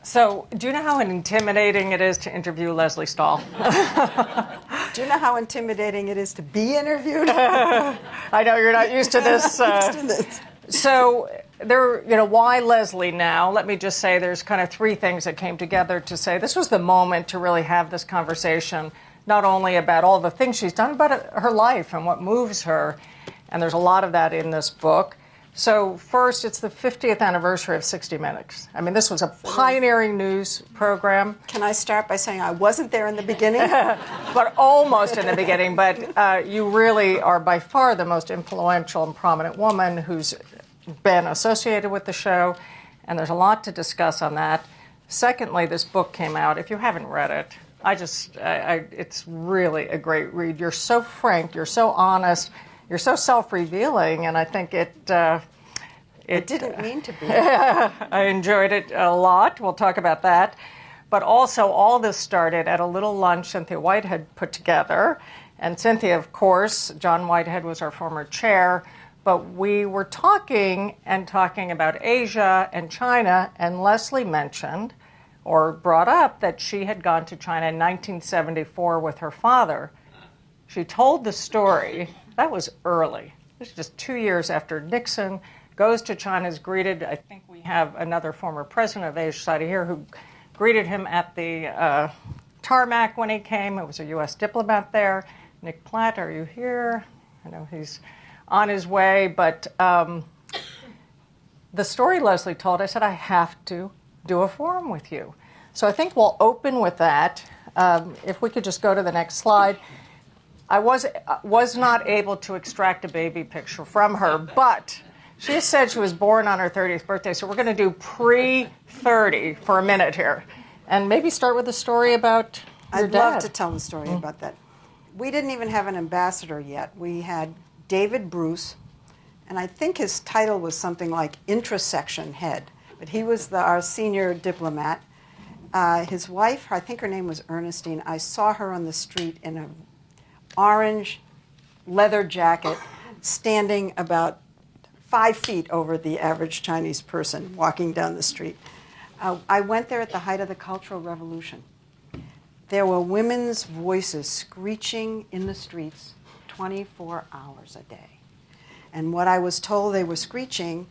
So, do you know how intimidating it is to interview Lesley Stahl? Do you know how intimidating it is to be interviewed? I know you're not used to this. So, why Lesley now? Let me just say there's kind of three things that came together to say this was the moment to really have this conversation, not only about all the things she's done, but her life and what moves her. And there's a lot of that in this book. So first, it's the 50th anniversary of 60 Minutes. I mean, this was a pioneering news program. Can I start by saying I wasn't there in the beginning? But almost in the beginning. But you really are by far the most influential and prominent woman who's been associated with the show. And there's a lot to discuss on that. Secondly, this book came out. If you haven't read it, it's really a great read. You're so frank. You're so honest. You're so self-revealing, and I think it didn't mean to be. I enjoyed it a lot. We'll talk about that. But also, all this started at a little lunch Cynthia Whitehead put together. And Cynthia, of course, John Whitehead was our former chair. But we were talking about Asia and China, and Lesley mentioned or brought up that she had gone to China in 1974 with her father. She told the story. That was early. This is just 2 years after Nixon goes to China, is greeted. I think we have another former president of Asia Society here who greeted him at the tarmac when he came. It was a U.S. diplomat there. Nick Platt, are you here? I know he's on his way. But the story Lesley told, I said, I have to do a forum with you. So I think we'll open with that. If we could just go to the next slide. I was not able to extract a baby picture from her, but she said she was born on her 30th birthday, so we're going to do pre-30 for a minute here. And maybe start with a story about your dad. I'd love to tell the story about that. We didn't even have an ambassador yet. We had David Bruce, and I think his title was something like Intrasection Head, but he was our senior diplomat. His wife, I think her name was Ernestine, I saw her on the street in a orange leather jacket, standing about 5 feet over the average Chinese person walking down the street. I went there at the height of the Cultural Revolution. There were women's voices screeching in the streets 24 hours a day. And what I was told they were screeching,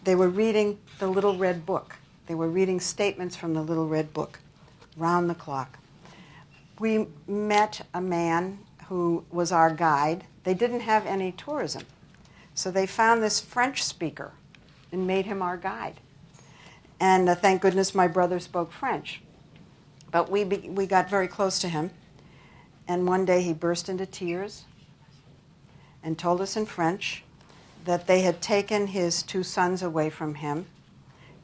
they were reading the Little Red Book. They were reading statements from the Little Red Book, round the clock. We met a man who was our guide. They didn't have any tourism. So they found this French speaker and made him our guide. And thank goodness my brother spoke French. But we got very close to him. And one day he burst into tears and told us in French that they had taken his 2 sons away from him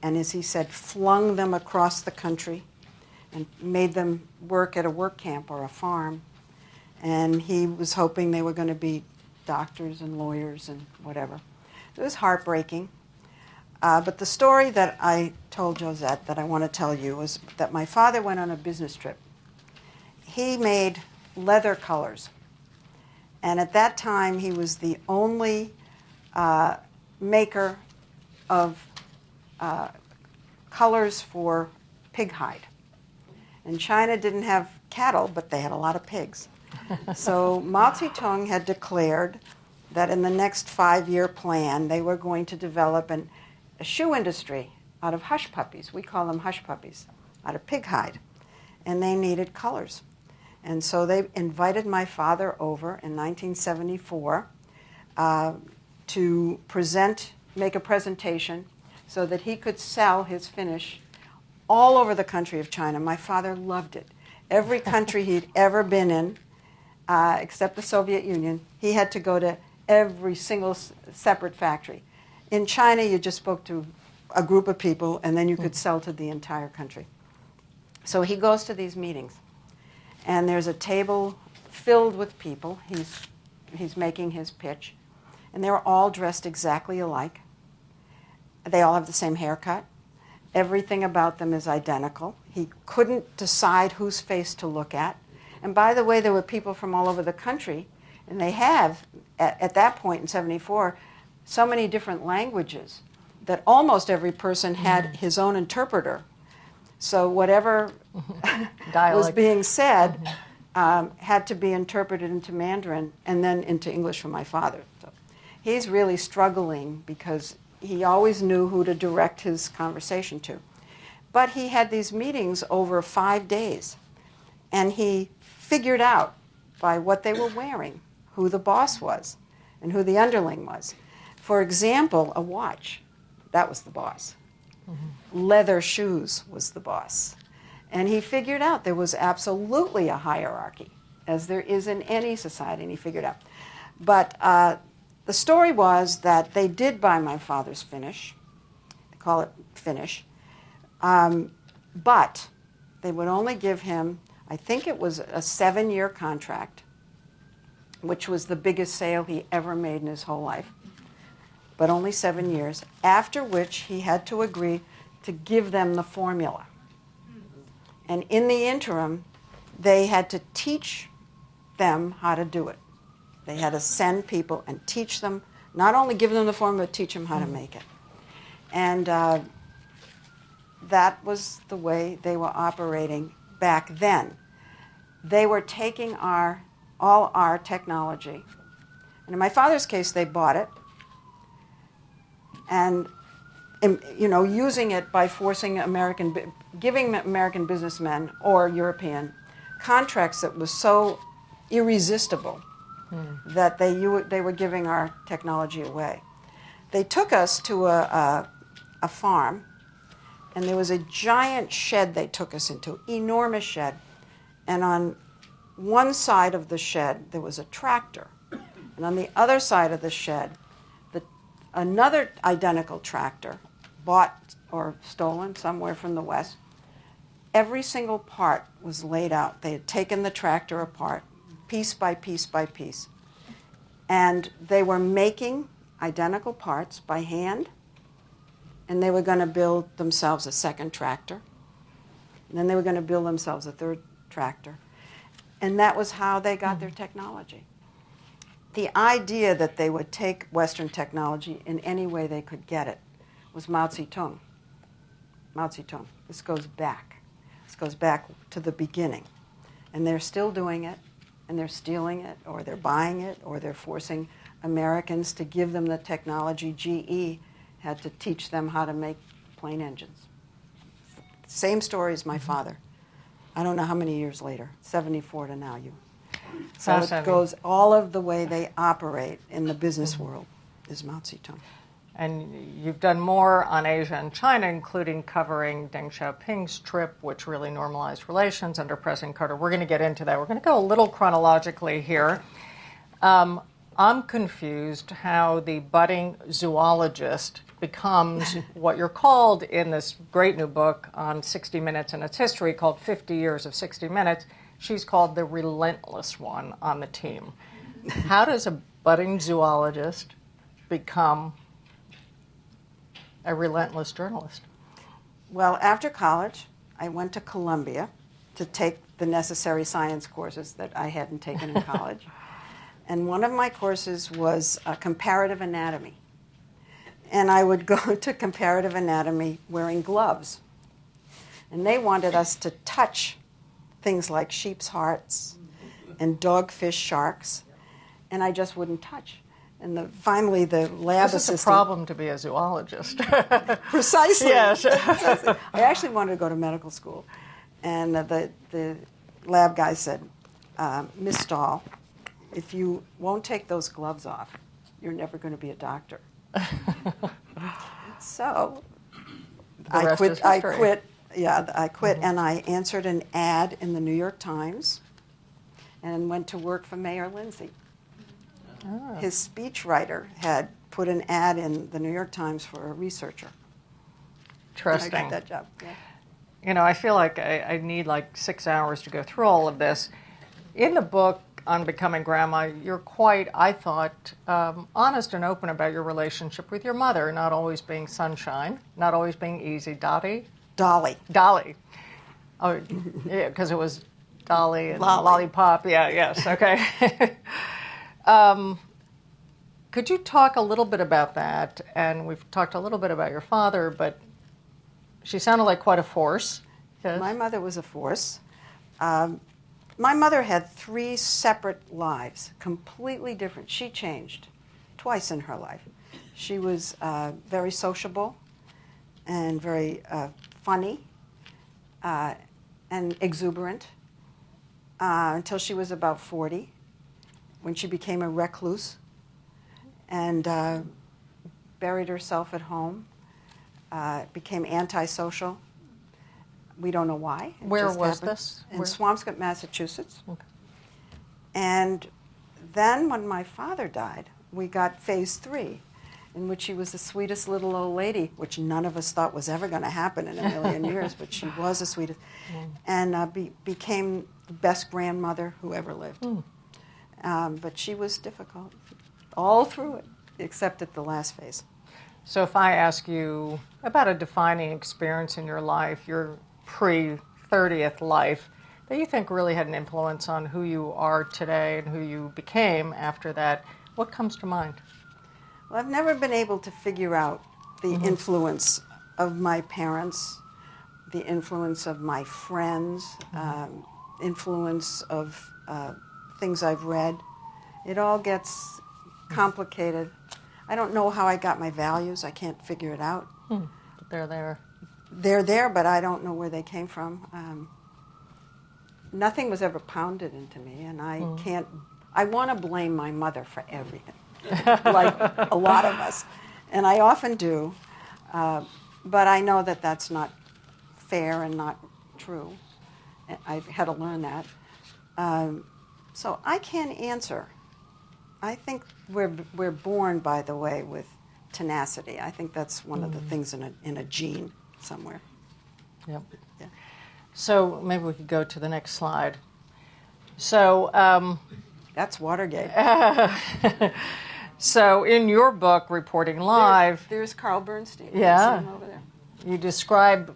and, as he said, flung them across the country and made them work at a work camp or a farm. And he was hoping they were going to be doctors and lawyers and whatever. It was heartbreaking. But the story that I told Josette that I want to tell you was that my father went on a business trip. He made leather colors. And at that time, he was the only maker of colors for pig hide. And China didn't have cattle, but they had a lot of pigs. So Mao Zedong had declared that in the next 5-year plan, they were going to develop a shoe industry out of hush puppies. We call them hush puppies, out of pig hide. And they needed colors. And so they invited my father over in 1974 to make a presentation so that he could sell his finish all over the country of China. My father loved it. Every country he'd ever been in, except the Soviet Union, he had to go to every single separate factory. In China, you just spoke to a group of people, and then you could sell to the entire country. So he goes to these meetings, and there's a table filled with people. He's making his pitch, and they're all dressed exactly alike. They all have the same haircut. Everything about them is identical. He couldn't decide whose face to look at. And by the way, there were people from all over the country, and they have, at that point in 74, so many different languages that almost every person had his own interpreter. So whatever was Dialect. being said had to be interpreted into Mandarin and then into English for my father. So he's really struggling because he always knew who to direct his conversation to. But he had these meetings over 5 days, and he figured out by what they were wearing who the boss was and who the underling was. For example, a watch, that was the boss. Leather shoes was the boss. And he figured out there was absolutely a hierarchy, as there is in any society, and he figured out. But the story was that they did buy my father's finish, they call it finish, but they would only give him, I think it was a 7-year contract, which was the biggest sale he ever made in his whole life, but only 7 years, after which he had to agree to give them the formula. And in the interim, they had to teach them how to do it. They had to send people and teach them, not only give them the formula, but teach them how to make it. And that was the way they were operating back then. They were taking all our technology, and in my father's case, they bought it, and using it by forcing giving American businessmen or European contracts that was so irresistible that they were giving our technology away. They took us to a farm, and there was a giant shed they took us into, enormous shed, and on one side of the shed there was a tractor, and on the other side of the shed, another identical tractor, bought or stolen somewhere from the West. Every single part was laid out. They had taken the tractor apart, piece by piece by piece. And they were making identical parts by hand, and they were going to build themselves a second tractor. And then they were going to build themselves a third tractor. And that was how they got their technology. The idea that they would take Western technology in any way they could get it was Mao Zedong. Mao Zedong. This goes back. This goes back to the beginning. And they're still doing it, and they're stealing it, or they're buying it, or they're forcing Americans to give them the technology. GE had to teach them how to make plane engines. Same story as my father. I don't know how many years later, 74 to now. So it goes, all of the way they operate in the business world is Mao Zedong. And you've done more on Asia and China, including covering Deng Xiaoping's trip, which really normalized relations under President Carter. We're going to get into that. We're going to go a little chronologically here. I'm confused how the budding zoologist becomes what you're called in this great new book on 60 Minutes and its history called 50 Years of 60 Minutes. She's called the relentless one on the team. How does a budding zoologist become a relentless journalist? Well, after college, I went to Columbia to take the necessary science courses that I hadn't taken in college. And one of my courses was comparative anatomy. And I would go to comparative anatomy wearing gloves. And they wanted us to touch things like sheep's hearts and dogfish sharks, and I just wouldn't touch. And finally, the lab assistant... This is a problem to be a zoologist. Precisely. Yes. Precisely. I actually wanted to go to medical school, and the lab guy said, Miss Stahl, if you won't take those gloves off, you're never going to be a doctor. So I quit. I quit, and I answered an ad in the New York Times and went to work for Mayor Lindsay. Oh. His speechwriter had put an ad in the New York Times for a researcher. Interesting. And I got that job. Yeah. You know, I feel like I need like 6 hours to go through all of this. In the book on Becoming Grandma, you're quite, I thought, honest and open about your relationship with your mother, not always being sunshine, not always being easy. Dolly. Oh, yeah, because it was Dolly and Lollipop. Yeah, yes, okay. Could you talk a little bit about that? And we've talked a little bit about your father, but she sounded like quite a force. Yes. My mother was a force. My mother had 3 separate lives, completely different. She changed twice in her life. She was very sociable and very funny and exuberant until she was about 40, when she became a recluse and buried herself at home, became antisocial. We don't know why. Where was happened. this? In Where? Swampscott, Massachusetts. Okay. And then when my father died, we got phase 3, in which she was the sweetest little old lady, which none of us thought was ever going to happen in a million years, but she was the sweetest, and became the best grandmother who ever lived. But she was difficult all through it, except at the last phase. So if I ask you about a defining experience in your life, your pre-30th life, that you think really had an influence on who you are today and who you became after that, what comes to mind? Well, I've never been able to figure out the influence of my parents, the influence of my friends, influence of things I've read. It all gets complicated. I don't know how I got my values. I can't figure it out. But they're there. They're there, but I don't know where they came from. Nothing was ever pounded into me, and I can't. I want to blame my mother for everything, like a lot of us, and I often do. But I know that that's not fair and not true. I've had to learn that. So I can't answer. I think we're born, by the way, with tenacity. I think that's one of the things in a gene somewhere. Yep. Yeah. So maybe we could go to the next slide. So That's Watergate. so in your book, Reporting Live, There's Carl Bernstein. Yeah. See him over there. you describe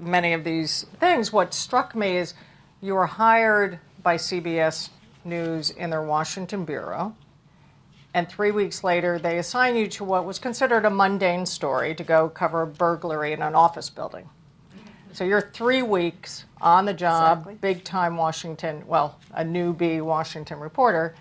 many of these things. What struck me is you were hired by CBS News in their Washington bureau, and 3 weeks later they assign you to what was considered a mundane story to go cover a burglary in an office building. So you're 3 weeks on the job, Exactly. big-time Washington, well, a newbie Washington reporter.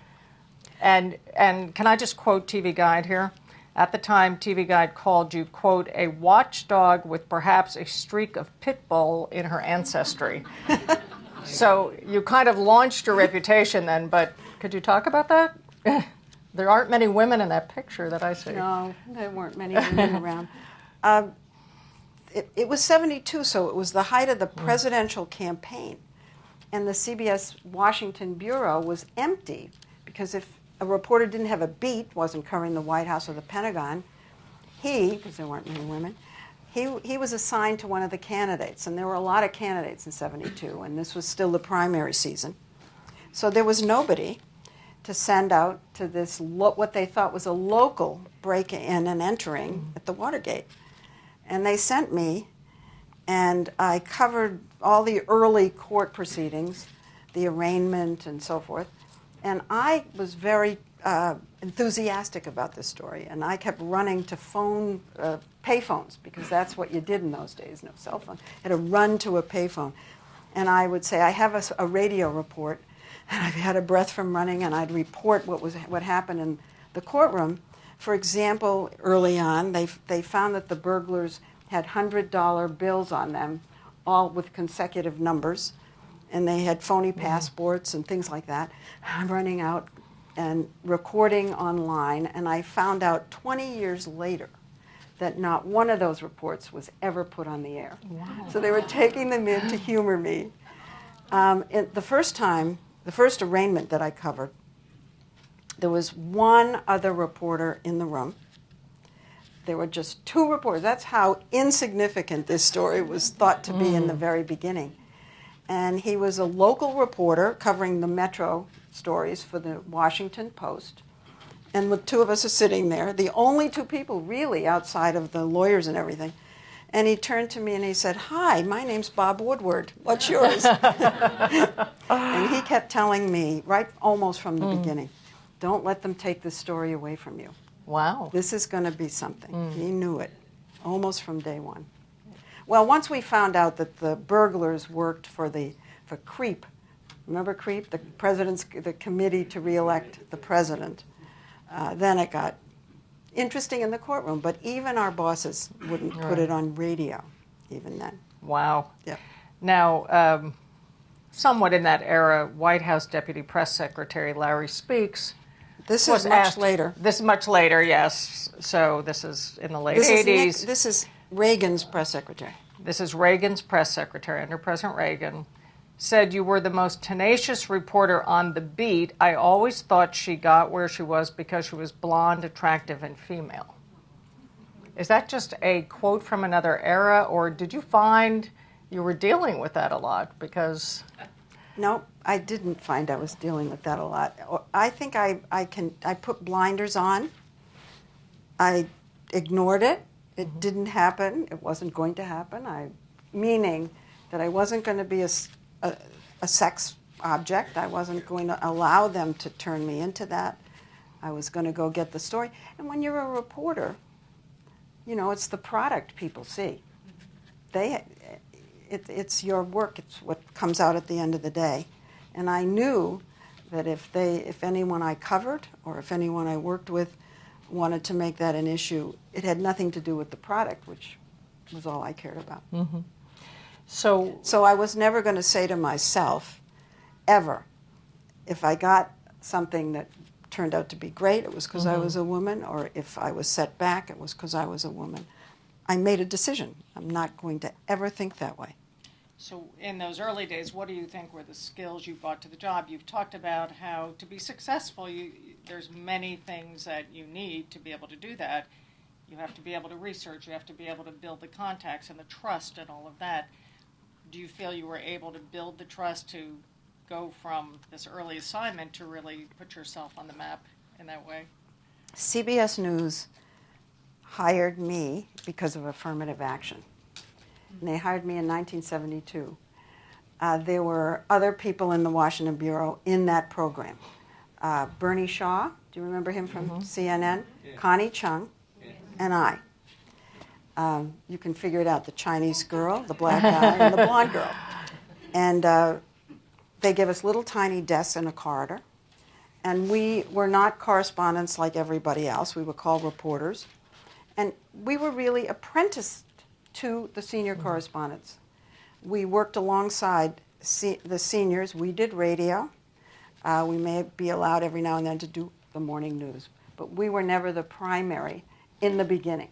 And can I just quote TV Guide here? At the time, TV Guide called you, quote, a watchdog with perhaps a streak of pit bull in her ancestry. So you kind of launched your reputation then, but could you talk about that? There aren't many women in that picture that I see. No, there weren't many women around. It was 72, so it was the height of the presidential campaign. And the CBS Washington bureau was empty because if a reporter didn't have a beat, wasn't covering the White House or the Pentagon, because there weren't many women, he was assigned to one of the candidates. And there were a lot of candidates in 72, and this was still the primary season. So there was nobody to send out to this, what they thought was a local break-in and entering at the Watergate. And they sent me, and I covered all the early court proceedings, the arraignment and so forth. And I was very enthusiastic about this story, and I kept running to payphones, because that's what you did in those days, no cell phone. I had to run to a payphone. And I would say, I have a radio report, and I had a breath from running, and I'd report what happened in the courtroom. For example, early on, they found that the burglars had $100 bills on them, all with consecutive numbers, and they had phony passports and things like that. I'm running out and recording online, and I found out 20 years later that not one of those reports was ever put on the air. Wow. So they were taking them in to humor me. The first arraignment that I covered, there was one other reporter in the room. There were just 2 reporters. That's how insignificant this story was thought to be in the very beginning. And he was a local reporter covering the Metro stories for the Washington Post. And the 2 of us are sitting there, the only 2 people really outside of the lawyers and everything. And he turned to me and he said, "Hi, my name's Bob Woodward. What's yours?" And he kept telling me, right almost from the beginning, don't let them take this story away from you. Wow. This is going to be something. He knew it almost from day one. Well, once we found out that the burglars worked for CREEP, remember CREEP, the committee to reelect the president, then it got interesting in the courtroom. But even our bosses wouldn't put it on radio, even then. Wow. Yeah. Now, somewhat in that era, White House Deputy Press Secretary Larry Speakes This was is much asked, later. This is much later, yes. So this is in the late This 80s. this is Reagan's press secretary. This is Reagan's press secretary under President Reagan. Said, "You were the most tenacious reporter on the beat. I always thought she got where she was because she was blonde, attractive, and female." Is that just a quote from another era, or did you find you were dealing with that a lot? Because No, I didn't find I was dealing with that a lot. I think I put blinders on. I ignored it. It didn't happen. It wasn't going to happen. Meaning that I wasn't going to be a sex object. I wasn't going to allow them to turn me into that. I was going to go get the story. And when you're a reporter, you know, it's the product people see. It's your work. It's what comes out at the end of the day. And I knew that if anyone I covered or if anyone I worked with wanted to make that an issue, it had nothing to do with the product, which was all I cared about. Mm-hmm. So I was never going to say to myself, ever, if I got something that turned out to be great, it was because I was a woman, or if I was set back, it was because I was a woman. I made a decision. I'm not going to ever think that way. So in those early days, what do you think were the skills you brought to the job? You've talked about how to be successful, there's many things that you need to be able to do that. You have to be able to research, you have to be able to build the contacts and the trust and all of that. Do you feel you were able to build the trust to go from this early assignment to really put yourself on the map in that way? CBS News hired me because of affirmative action. And they hired me in 1972. There were other people in the Washington Bureau in that program. Bernie Shaw, do you remember him from CNN? Yeah. Connie Chung, and I. You can figure it out, the Chinese girl, the black guy, and the blonde girl. And they gave us little tiny desks in a corridor. And we were not correspondents like everybody else. We were called reporters. And we were really apprenticed to the senior correspondents. We worked alongside the seniors. We did radio. We may be allowed every now and then to do the morning news. But we were never the primary in the beginning.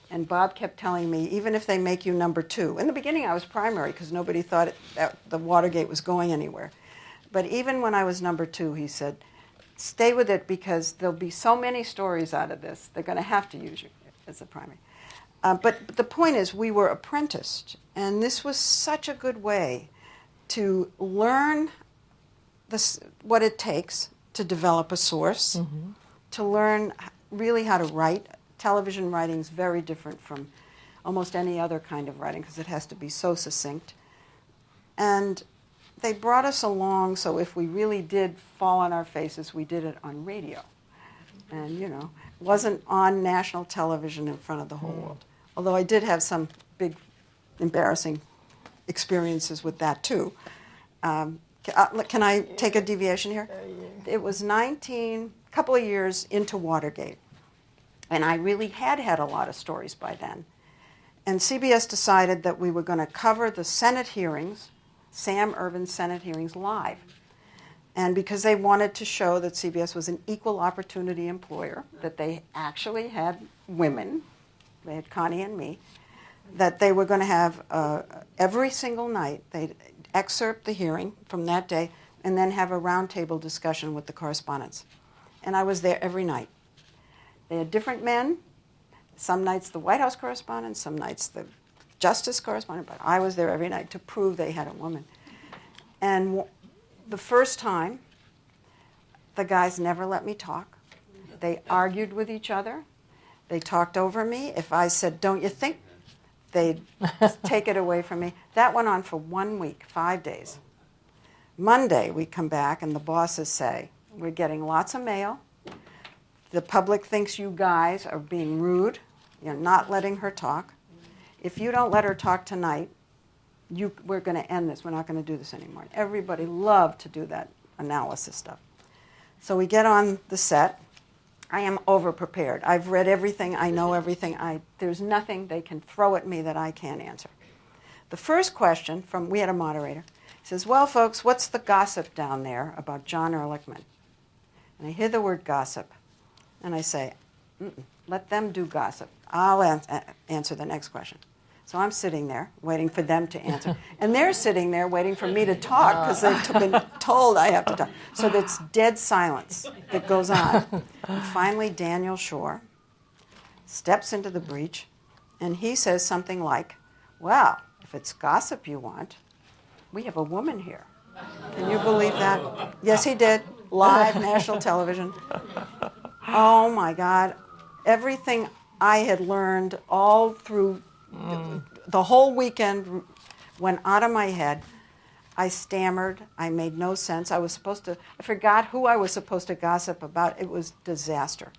And Bob kept telling me, even if they make you number 2. In the beginning, I was primary because nobody thought that the Watergate was going anywhere. But even when I was number 2, he said, stay with it because there'll be so many stories out of this. They're going to have to use you as the primary. But the point is, we were apprenticed. And this was such a good way to learn what it takes to develop a source, to learn really how to write. Television writing is very different from almost any other kind of writing because it has to be so succinct. And they brought us along, so if we really did fall on our faces, we did it on radio. And, it wasn't on national television in front of the whole world. Although I did have some big, embarrassing experiences with that, too. Can I take a deviation here? It was a couple of years into Watergate. And I really had a lot of stories by then. And CBS decided that we were going to cover the Senate hearings, Sam Ervin's Senate hearings, live. And because they wanted to show that CBS was an equal opportunity employer, that they actually had women, they had Connie and me, that they were going to have every single night, they'd excerpt the hearing from that day and then have a roundtable discussion with the correspondents. And I was there every night. They had different men, some nights the White House correspondent, some nights the Justice correspondent, but I was there every night to prove they had a woman. And the first time, the guys never let me talk. They argued with each other. They talked over me. If I said, don't you think, they'd take it away from me. That went on for 1 week, 5 days. Monday, we come back and the bosses say, we're getting lots of mail. The public thinks you guys are being rude. You're not letting her talk. if you don't let her talk tonight, we're going to end this. We're not going to do this anymore. Everybody loved to do that analysis stuff. So we get on the set. I am over-prepared. I've read everything. I know everything. There's nothing they can throw at me that I can't answer. The first question we had a moderator. He says, well, folks, what's the gossip down there about John Ehrlichman? And I hear the word gossip, and I say, let them do gossip. I'll answer the next question. So I'm sitting there waiting for them to answer. And they're sitting there waiting for me to talk because they've been told I have to talk. So it's dead silence that goes on. And finally, Daniel Shore steps into the breach, and he says something like, well, if it's gossip you want, we have a woman here. Can you believe that? Yes, he did. Live, national television. Oh, my God. Everything I had learned all through the whole weekend went out of my head. I stammered. I made no sense. I forgot who I was supposed to gossip about. It was disaster.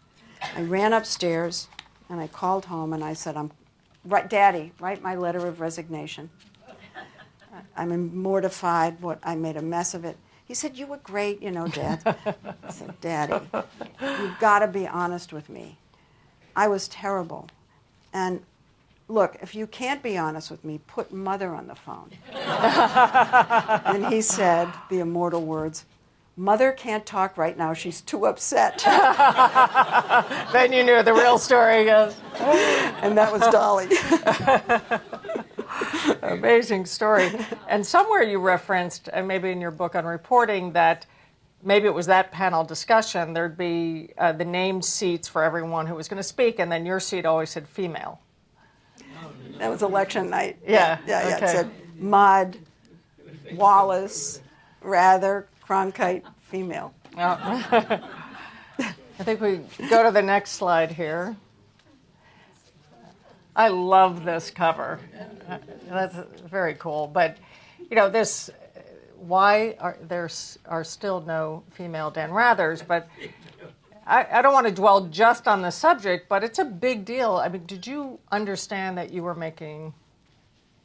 I ran upstairs, and I called home, and I said, Daddy, write my letter of resignation. I'm mortified. I made a mess of it. He said, you were great, Dad. I said, Daddy, you've got to be honest with me. I was terrible. And look, if you can't be honest with me, put Mother on the phone. And he said the immortal words, Mother can't talk right now. She's too upset. Then you knew the real story goes. And that was Dolly. Amazing story. And somewhere you referenced, and maybe in your book on reporting, that maybe it was that panel discussion, there'd be the named seats for everyone who was going to speak, and then your seat always said female. That was election night. Yeah. Okay. It said Maud, Wallace, Rather, Cronkite, female. Oh. I think we go to the next slide here. I love this cover. That's very cool. But, why there are still no female Dan Rathers? But I don't want to dwell just on the subject, but it's a big deal. I mean, did you understand that you were making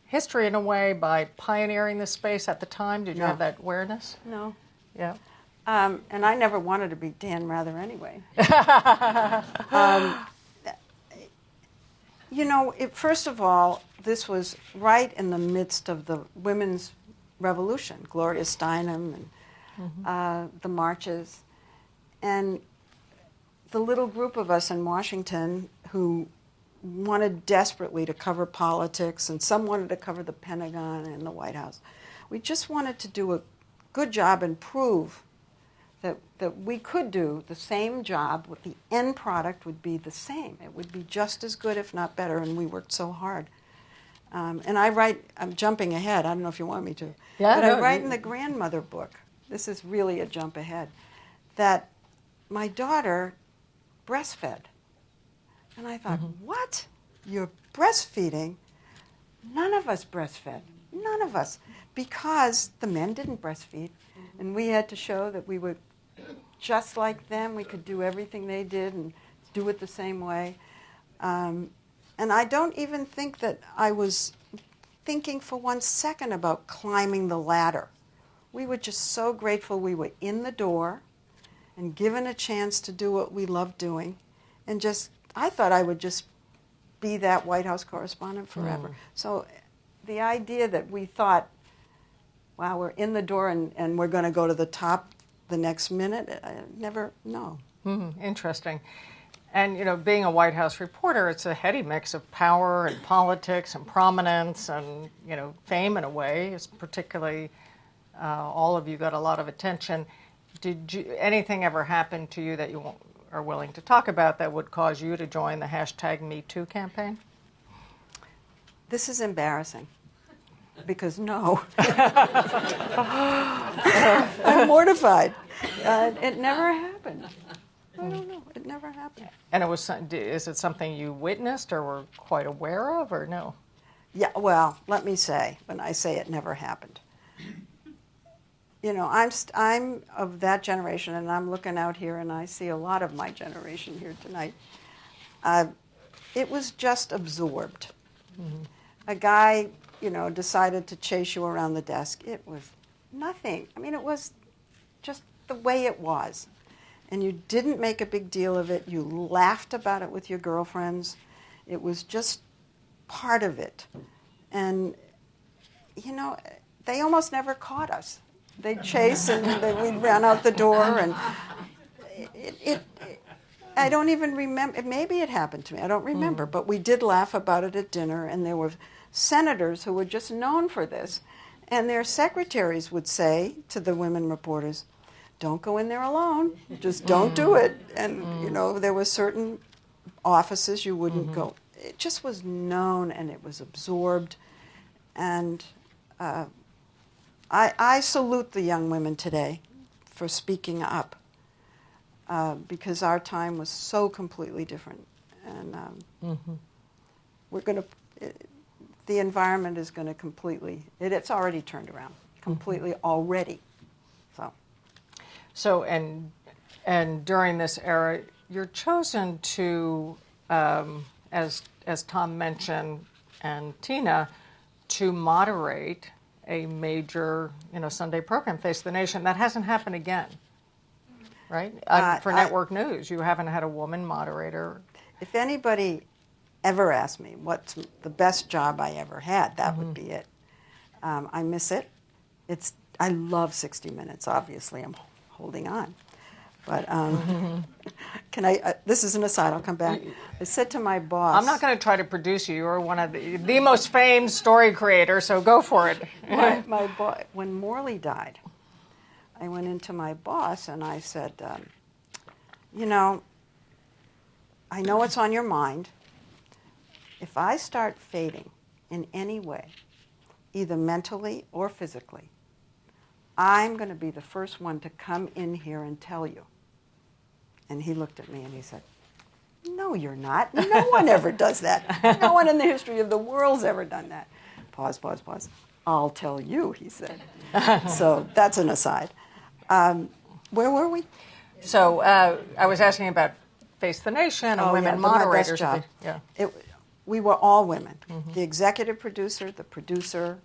history in a way by pioneering this space at the time? Did you have that awareness? No. Yeah. And I never wanted to be Dan Rather anyway. First of all, this was right in the midst of the women's revolution, Gloria Steinem and the marches. And the little group of us in Washington who wanted desperately to cover politics, and some wanted to cover the Pentagon and the White House. We just wanted to do a good job and prove that we could do the same job. The end product would be the same. It would be just as good, if not better, and we worked so hard. And I'm jumping ahead. I don't know if you want me to. Yeah, but no, I write in the grandmother book, this is really a jump ahead, that my daughter breastfed. And I thought, what? You're breastfeeding? None of us breastfed. None of us. Because the men didn't breastfeed. And we had to show that we were just like them. We could do everything they did and do it the same way. And I don't even think that I was thinking for 1 second about climbing the ladder. We were just so grateful we were in the door and given a chance to do what we loved doing. And I thought I would just be that White House correspondent forever. So the idea that we thought, wow, we're in the door and we're going to go to the top the next minute, no. Interesting. And, being a White House reporter, it's a heady mix of power and politics and prominence and, fame in a way. It's particularly, all of you got a lot of attention. Did anything ever happen to you that you are willing to talk about that would cause you to join the #MeToo campaign? This is embarrassing. Because no. I'm mortified. It never happened. I don't know. It never happened. And is it something you witnessed or were quite aware of, or no? Yeah, well, let me say, when I say it never happened, I'm of that generation, and I'm looking out here, and I see a lot of my generation here tonight. It was just absorbed. a guy, decided to chase you around the desk. It was nothing. I mean, it was just the way it was. And you didn't make a big deal of it. You laughed about it with your girlfriends. It was just part of it. And, they almost never caught us. They'd chase and we'd run out the door. And I don't even remember. Maybe it happened to me. I don't remember. But we did laugh about it at dinner. And there were senators who were just known for this. And their secretaries would say to the women reporters, don't go in there alone. Just don't do it. And, there were certain offices you wouldn't go. It just was known and it was absorbed. And I salute the young women today for speaking up because our time was so completely different. And we're going to, the environment is going to completely, it's already turned around, completely already. So, and during this era, you're chosen to, as Tom mentioned, and Tina, to moderate a major, Sunday program, Face the Nation. That hasn't happened again, right? For network news, you haven't had a woman moderator. If anybody ever asked me what's the best job I ever had, that would be it. I miss it. I love 60 Minutes, obviously. I'm holding on. But can I, this is an aside, I'll come back. I said to my boss. I'm not going to try to produce you. You're one of the most famed story creators, so go for it. My boss, when Morley died, I went into my boss and I said, I know what's on your mind. If I start fading in any way, either mentally or physically, I'm going to be the first one to come in here and tell you. And he looked at me and he said, no, you're not. No one ever does that. No one in the history of the world's ever done that. Pause, pause, pause. I'll tell you, he said. So that's an aside. Where were we? So I was asking about Face the Nation and women moderators. My best job. Yeah. We were all women. Mm-hmm. The executive producer, the producer,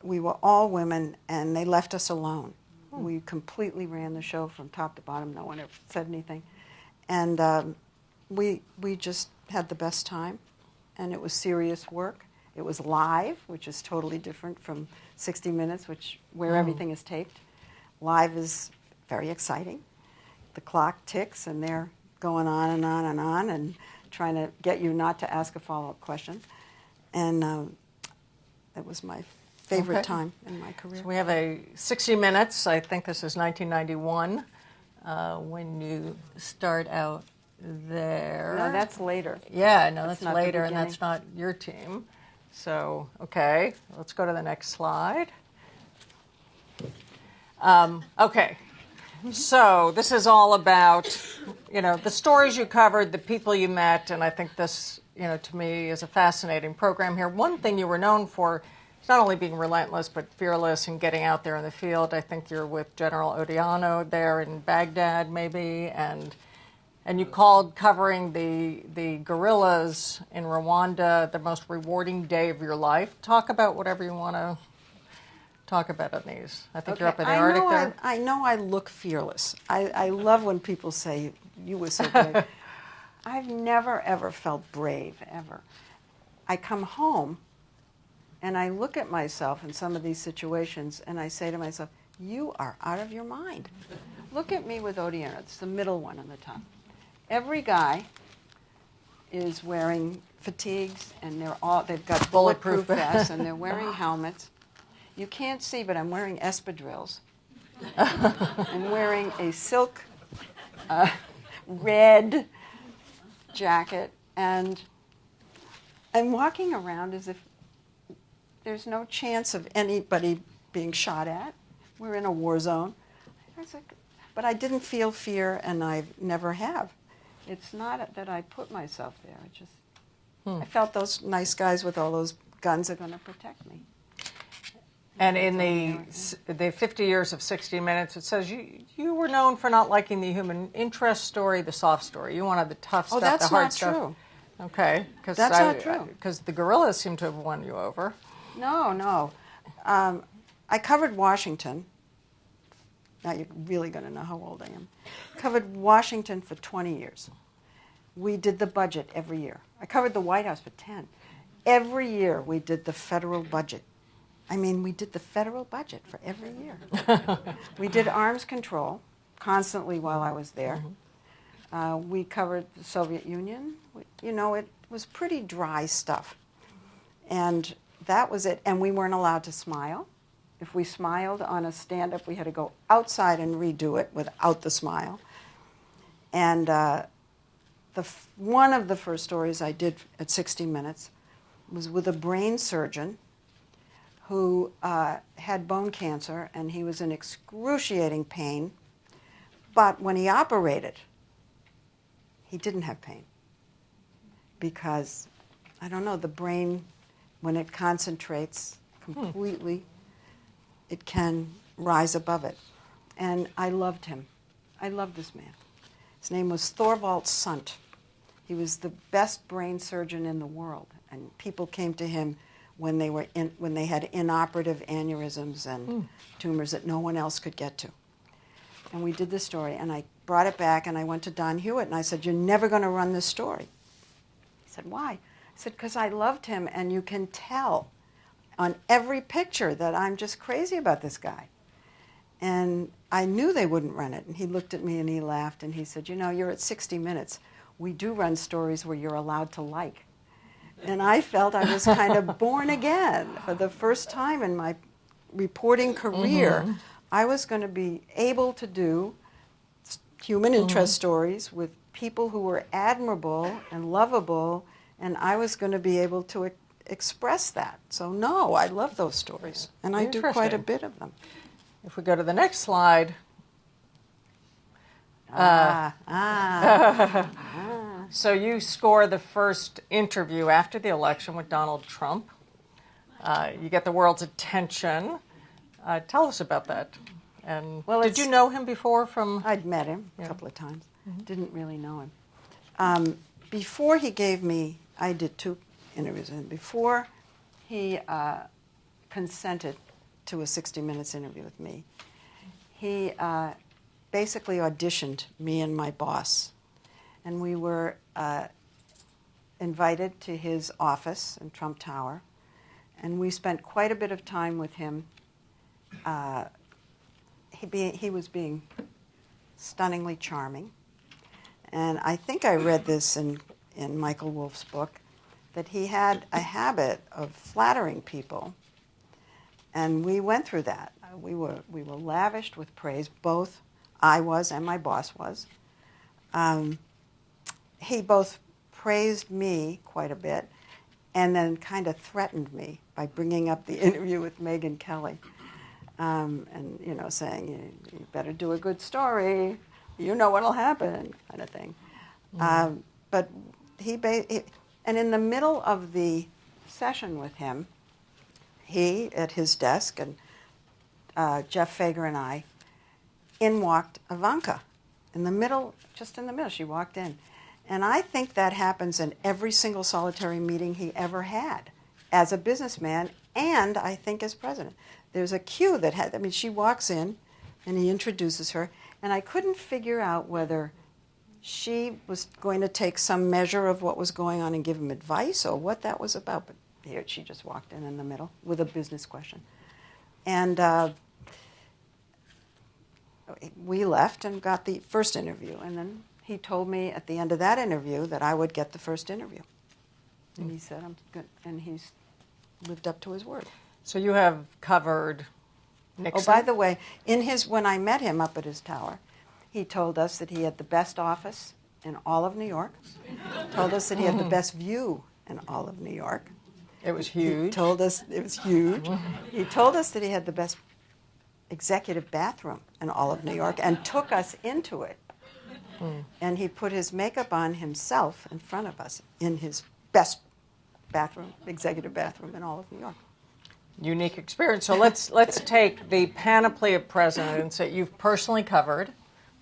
we were all women, and they left us alone. We completely ran the show from top to bottom. No one ever said anything. And we just had the best time, and it was serious work. It was live, which is totally different from 60 Minutes, where everything is taped. Live is very exciting. The clock ticks, and they're going on and on and on, and trying to get you not to ask a follow-up question. And it was my favorite time in my career. So we have a 60 Minutes. I think this is 1991 when you start out there. No, that's later. Yeah, no, that's later, and that's not your team. So, okay, let's go to the next slide. Okay, so this is all about, the stories you covered, the people you met, and I think this, to me is a fascinating program here. One thing you were known for is not only being relentless, but fearless and getting out there in the field. I think you're with General Odiano there in Baghdad, maybe, and you called covering the guerrillas in Rwanda the most rewarding day of your life. Talk about whatever you want to talk about on these. I think you're up in the Arctic there. I know I look fearless. I love when people say, you were so brave. I've never, ever felt brave, ever. I come home, and I look at myself in some of these situations, and I say to myself, you are out of your mind. Look at me with Odiano. It's the middle one on the top. Every guy is wearing fatigues, and they've got bulletproof vests, and they're wearing helmets. You can't see, but I'm wearing espadrilles. I'm wearing a silk red jacket, and I'm walking around as if there's no chance of anybody being shot at. We're in a war zone. But I didn't feel fear, and I never have. It's not that I put myself there. I felt those nice guys with all those guns are going to protect me. And in the 50 years of 60 Minutes, it says you were known for not liking the human interest story, the soft story. You wanted the tough stuff, the hard stuff. Oh, that's not true. Okay. That's not true. Because the gorillas seem to have won you over. No. I covered Washington. Now you're really going to know how old I am. Covered Washington for 20 years. We did the budget every year. I covered the White House for 10. Every year we did the federal budget. I mean, we did the federal budget for every year. We did arms control constantly while I was there. We covered the Soviet Union. It was pretty dry stuff. And that was it. And we weren't allowed to smile. If we smiled on a stand-up, we had to go outside and redo it without the smile. And one of the first stories I did at 60 Minutes was with a brain surgeon who had bone cancer, and he was in excruciating pain. But when he operated, he didn't have pain because, I don't know, the brain, when it concentrates completely, it can rise above it. And I loved him. I loved this man. His name was Thorvald Sant. He was the best brain surgeon in the world, and people came to him when they had inoperative aneurysms and tumors that no one else could get to. And we did this story, and I brought it back, and I went to Don Hewitt, and I said, "You're never going to run this story." He said, "Why?" I said, "Because I loved him, and you can tell on every picture that I'm just crazy about this guy." And I knew they wouldn't run it. And he looked at me, and he laughed, and he said, "You're at 60 Minutes. We do run stories where you're allowed to like." And I felt I was kind of born again. For the first time in my reporting career, I was going to be able to do human interest stories with people who were admirable and lovable, and I was going to be able to express that. So no, I love those stories, and I do quite a bit of them. If we go to the next slide. So you score the first interview after the election with Donald Trump. You get the world's attention. Tell us about that. And did you know him before from? I'd met him a couple of times. Didn't really know him. Before he gave me, I did 2 interviews, and before he consented to a 60 Minutes interview with me, he basically auditioned me and my boss. And we were invited to his office in Trump Tower, and we spent quite a bit of time with him. He was being stunningly charming, and I think I read this in Michael Wolff's book, that he had a habit of flattering people, and we went through that. We were lavished with praise, both I was and my boss was. He both praised me quite a bit and then kind of threatened me by bringing up the interview with Megyn Kelly and, saying, you better do a good story, you know what'll happen, kind of thing. But and in the middle of the session with him, he, at his desk, and Jeff Fager and I, in walked Ivanka. Just in the middle, she walked in. And I think that happens in every single solitary meeting he ever had as a businessman and I think as president. There's a cue she walks in and he introduces her, and I couldn't figure out whether she was going to take some measure of what was going on and give him advice or what that was about. But here she just walked in the middle with a business question. And we left and got the first interview, and then he told me at the end of that interview that I would get the first interview. And he said, "I'm good," and he's lived up to his word. So you have covered Nixon? Oh, by the way, when I met him up at his tower, he told us that he had the best office in all of New York, told us that he had the best view in all of New York. It was huge. He told us it was huge. He told us that he had the best executive bathroom in all of New York and took us into it. And he put his makeup on himself in front of us in his best bathroom, executive bathroom in all of New York. Unique experience. So let's take the panoply of presidents that you've personally covered.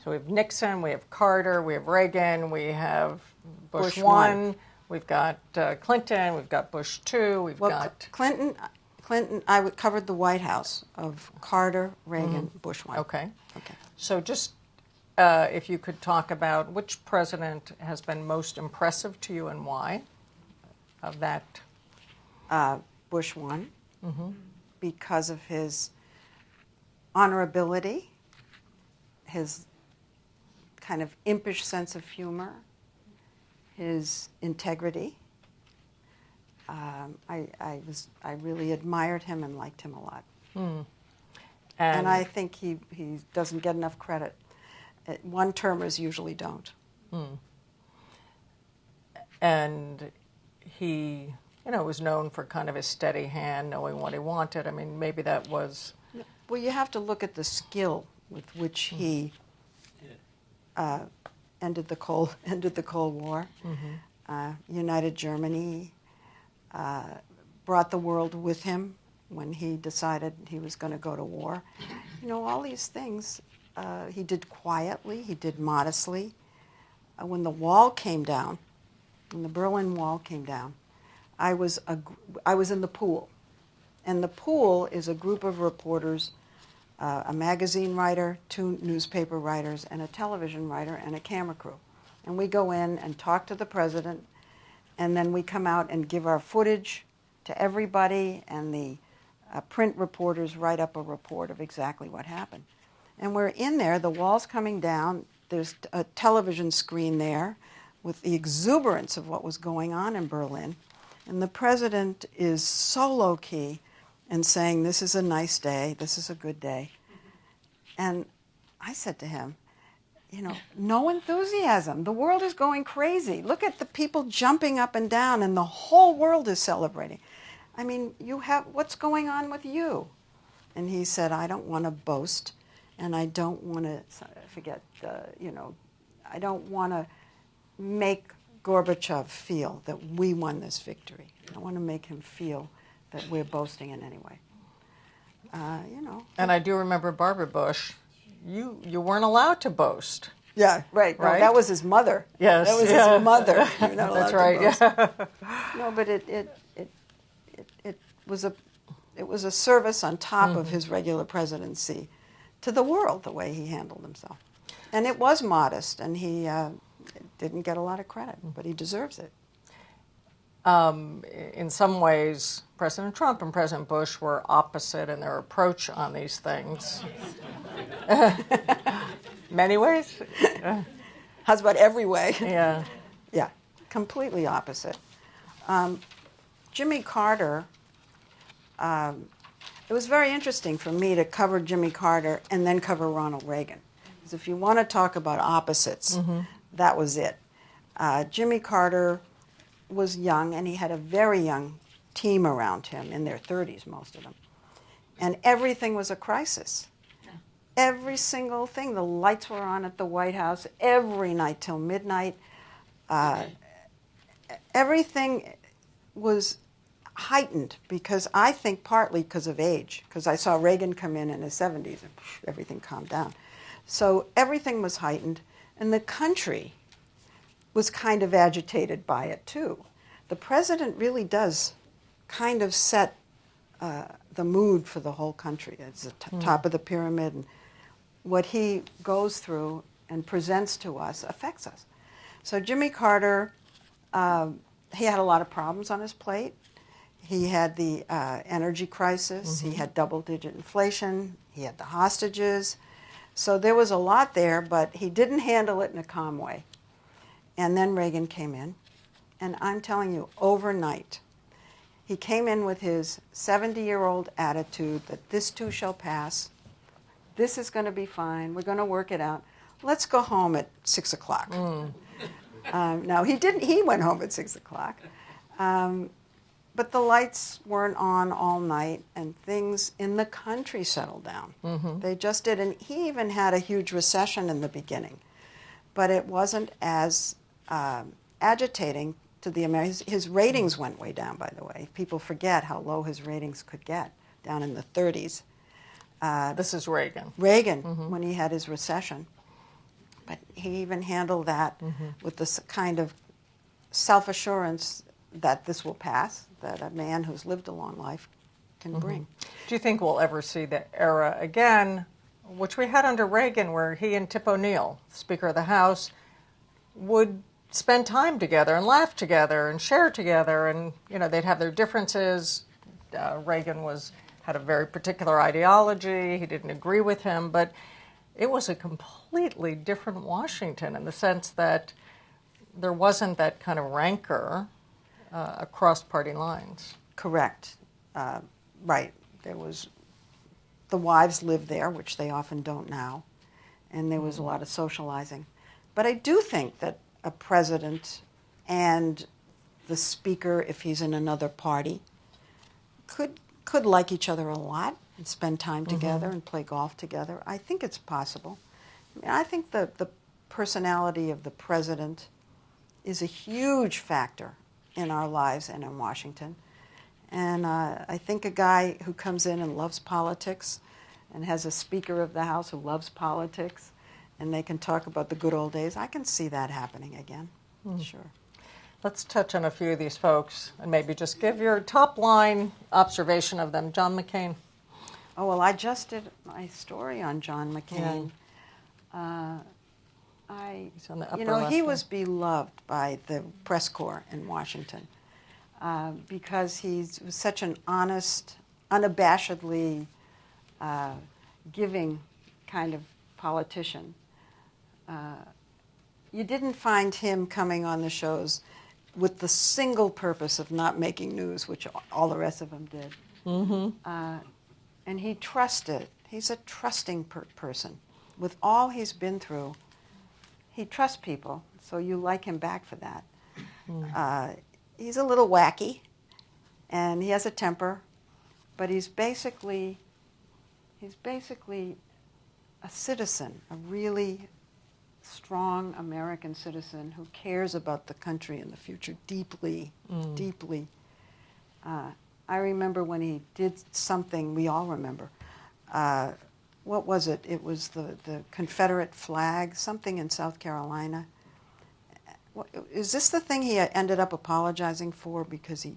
So we have Nixon, we have Carter, we have Reagan, we have Bush 1, We've got Clinton, we've got Bush 2, we've Well, got... Clinton, covered the White House of Carter, Reagan, Bush 1. Okay. Okay. So just if you could talk about which president has been most impressive to you and why of that. Bush 1, because of his honorability, his kind of impish sense of humor, his integrity. I really admired him and liked him a lot. And I think he doesn't get enough credit. One-termers usually don't. And he, was known for kind of his steady hand, knowing what he wanted. I mean, maybe that was... Well, you have to look at the skill with which he ended the Cold War, united Germany, brought the world with him when he decided he was going to go to war. All these things he did quietly, he did modestly. When the wall came down, when the Berlin Wall came down, I was in the pool. And the pool is a group of reporters, a magazine writer, 2 newspaper writers, and a television writer, and a camera crew. And we go in and talk to the president, and then we come out and give our footage to everybody, and the print reporters write up a report of exactly what happened. And we're in there, the wall's coming down, there's a television screen there with the exuberance of what was going on in Berlin. And the president is so low-key and saying, this is a nice day, this is a good day. And I said to him, no enthusiasm. The world is going crazy. Look at the people jumping up and down, and the whole world is celebrating. I mean, what's going on with you? And he said, I don't want to boast, and I don't want to I don't want to make Gorbachev feel that we won this victory. I want to make him feel that we're boasting in any way. And I do remember Barbara Bush. You weren't allowed to boast. Yeah, right. No, Right? that was his mother. Yes, that was yeah. his mother. You're not That's allowed right. to boast. Yeah. No, but it was a service on top of his regular presidency to the world, the way he handled himself. And it was modest, and he didn't get a lot of credit, but he deserves it. In some ways, President Trump and President Bush were opposite in their approach on these things. Many ways? How's about every way? Yeah. Yeah, completely opposite. Jimmy Carter, it was very interesting for me to cover Jimmy Carter and then cover Ronald Reagan. Because if you want to talk about opposites, that was it. Jimmy Carter was young, and he had a very young team around him, in their 30s, most of them. And everything was a crisis. Every single thing. The lights were on at the White House every night till midnight. Everything was heightened because I think partly because of age, because I saw Reagan come in his 70s and everything calmed down. So everything was heightened, and the country was kind of agitated by it too. The president really does kind of set the mood for the whole country. It's the top of the pyramid, and what he goes through and presents to us affects us. So Jimmy Carter, he had a lot of problems on his plate. He had the energy crisis. He had double-digit inflation. He had the hostages. So there was a lot there, but he didn't handle it in a calm way. And then Reagan came in, and I'm telling you, overnight, he came in with his 70-year-old attitude that this too shall pass. This is going to be fine. We're going to work it out. Let's go home at 6 o'clock. No, he didn't. He went home at 6 o'clock. But the lights weren't on all night, and things in the country settled down. They just did. And he even had a huge recession in the beginning. But it wasn't as agitating to the Americans. His ratings went way down, by the way. People forget how low his ratings could get, down in the 30s. This is Reagan. Reagan, when he had his recession. But he even handled that with this kind of self-assurance that this will pass, that a man who's lived a long life can bring. Do you think we'll ever see the era again, which we had under Reagan, where he and Tip O'Neill, Speaker of the House, would spend time together and laugh together and share together, and they'd have their differences. Reagan had a very particular ideology. He didn't agree with him, but it was a completely different Washington in the sense that there wasn't that kind of rancor across party lines. Correct. Right. There was, the wives lived there, which they often don't now, and there was a lot of socializing. But I do think that a president and the speaker, if he's in another party, could like each other a lot and spend time together and play golf together. I think it's possible. I think the personality of the president is a huge factor in our lives and in Washington. And I think a guy who comes in and loves politics and has a Speaker of the House who loves politics, and they can talk about the good old days, I can see that happening again. Sure. Let's touch on a few of these folks and maybe just give your top line observation of them. John McCain. Oh, well, I just did my story on John McCain. He's on the upper left he there. was beloved by the press corps in Washington because he's such an honest, unabashedly giving kind of politician. You didn't find him coming on the shows with the single purpose of not making news, which all the rest of them did. And he trusted. He's a trusting person. With all he's been through, he trusts people, so you like him back for that. He's a little wacky, and he has a temper, but he's basically a citizen, a really strong American citizen who cares about the country and the future deeply, deeply. I remember when he did something, we all remember. What was it? It was the Confederate flag, something in South Carolina. Is this the thing he ended up apologizing for because he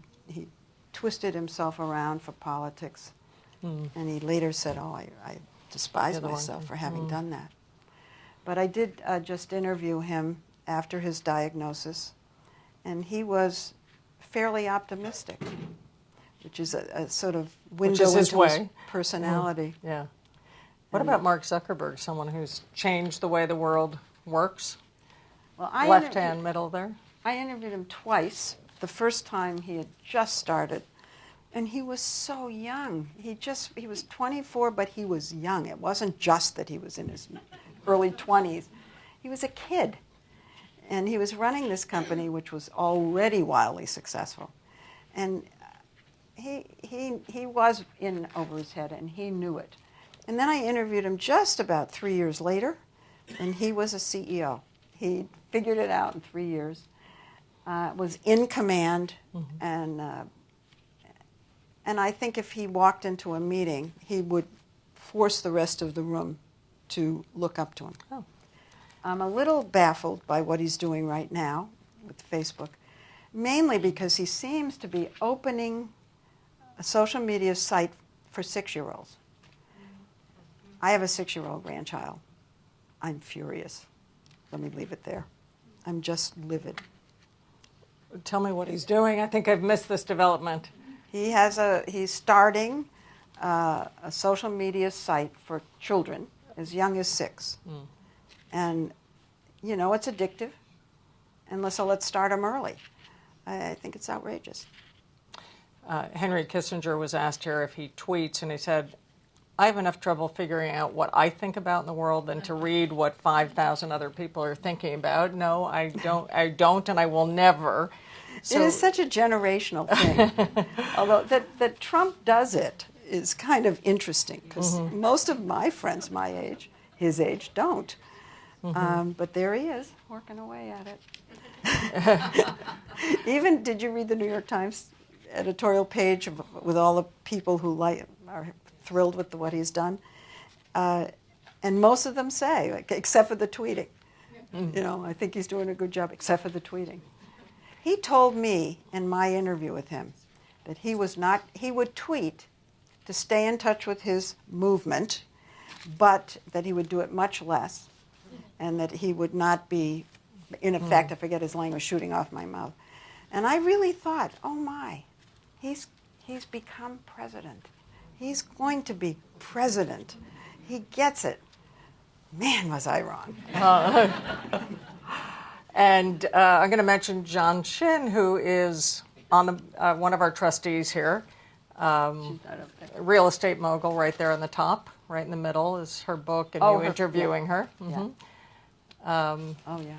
twisted himself around for politics? And he later said, oh, I despise myself for having done that. But I did just interview him after his diagnosis, and he was fairly optimistic, which is a sort of window into his personality. Yeah. What about Mark Zuckerberg, someone who's changed the way the world works? Well, Left hand, middle there. I interviewed him twice. The first time he had just started, and he was so young. He was 24, but he was young. It wasn't just that he was in his early 20s. He was a kid, and he was running this company, which was already wildly successful. And he was in over his head, and he knew it. And then I interviewed him just about 3 years later, and he was a CEO. He figured it out in 3 years, was in command, and I think if he walked into a meeting, he would force the rest of the room to look up to him. Oh. I'm a little baffled by what he's doing right now with Facebook, mainly because he seems to be opening a social media site for 6-year-olds. I have a 6-year-old grandchild. I'm furious. Let me leave it there. I'm just livid. Tell me what he's doing. I think I've missed this development. He's starting a social media site for children as young as 6. And, it's addictive. And so let's start them early. I think it's outrageous. Henry Kissinger was asked here if he tweets, and he said, I have enough trouble figuring out what I think about in the world than to read what 5,000 other people are thinking about. No, I don't, and I will never. So, it is such a generational thing. Although that Trump does it is kind of interesting, because most of my friends my age, his age, don't. But there he is, working away at it. Even, did you read the New York Times editorial page with all the people who are thrilled with what he's done? And most of them say, except for the tweeting. I think he's doing a good job, except for the tweeting. He told me in my interview with him that he would tweet to stay in touch with his movement, but that he would do it much less, and that he would not be, in effect, I forget his language, shooting off my mouth. And I really thought, oh my, he's become president. He's going to be president. He gets it. Man, was I wrong. And I'm going to mention John Shin, who is on one of our trustees here. Real estate mogul right there on the top, right in the middle is her book and you interviewing her. Mm-hmm. Yeah.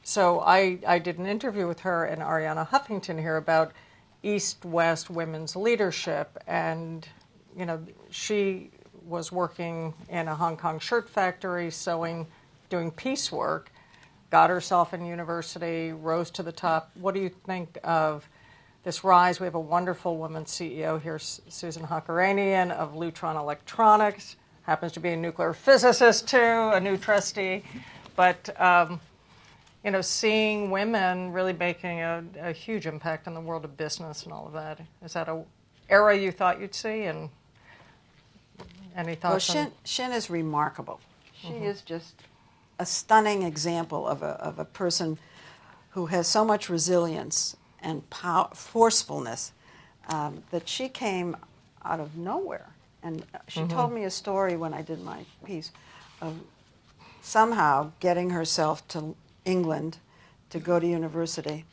So I did an interview with her and Ariana Huffington here about East-West women's leadership, and she was working in a Hong Kong shirt factory, sewing, doing piecework, got herself in university, rose to the top. What do you think of this rise? We have a wonderful woman CEO here, Susan Hakaranian of Lutron Electronics, happens to be a nuclear physicist too, a new trustee. But, seeing women really making a huge impact on the world of business and all of that. Is that an era you thought you'd see? And any thoughts? Well, Shin is remarkable. She is just a stunning example of a person who has so much resilience and forcefulness that she came out of nowhere. And she told me a story when I did my piece of somehow getting herself to England to go to university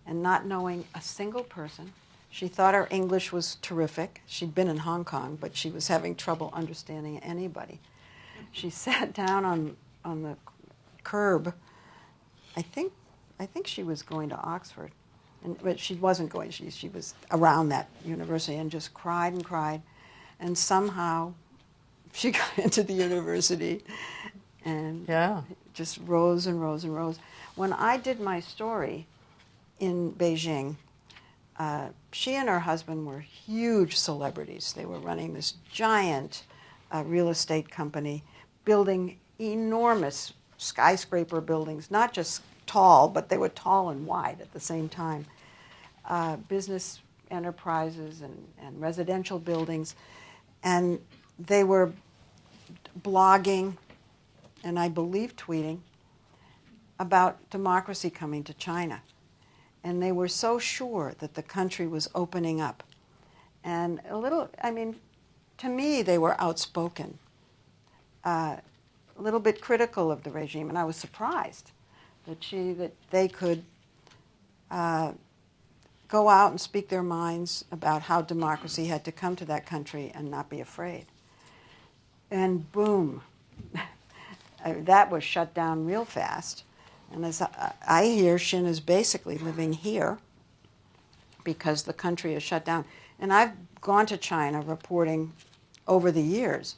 and not knowing a single person. She thought her English was terrific. She'd been in Hong Kong, but she was having trouble understanding anybody. She sat down on the curb. I think she was going to Oxford, but she wasn't going. She was around that university and just cried and cried, and somehow she got into the university, and just rose and rose and rose. When I did my story in Beijing, she and her husband were huge celebrities. They were running this giant real estate company, building enormous skyscraper buildings, not just tall, but they were tall and wide at the same time. Business enterprises and residential buildings. And they were blogging, and I believe tweeting, about democracy coming to China. And they were so sure that the country was opening up. And to me, they were outspoken, a little bit critical of the regime, and I was surprised that they could go out and speak their minds about how democracy had to come to that country and not be afraid. And boom, that was shut down real fast. And as I hear, Shin is basically living here because the country is shut down. And I've gone to China reporting over the years.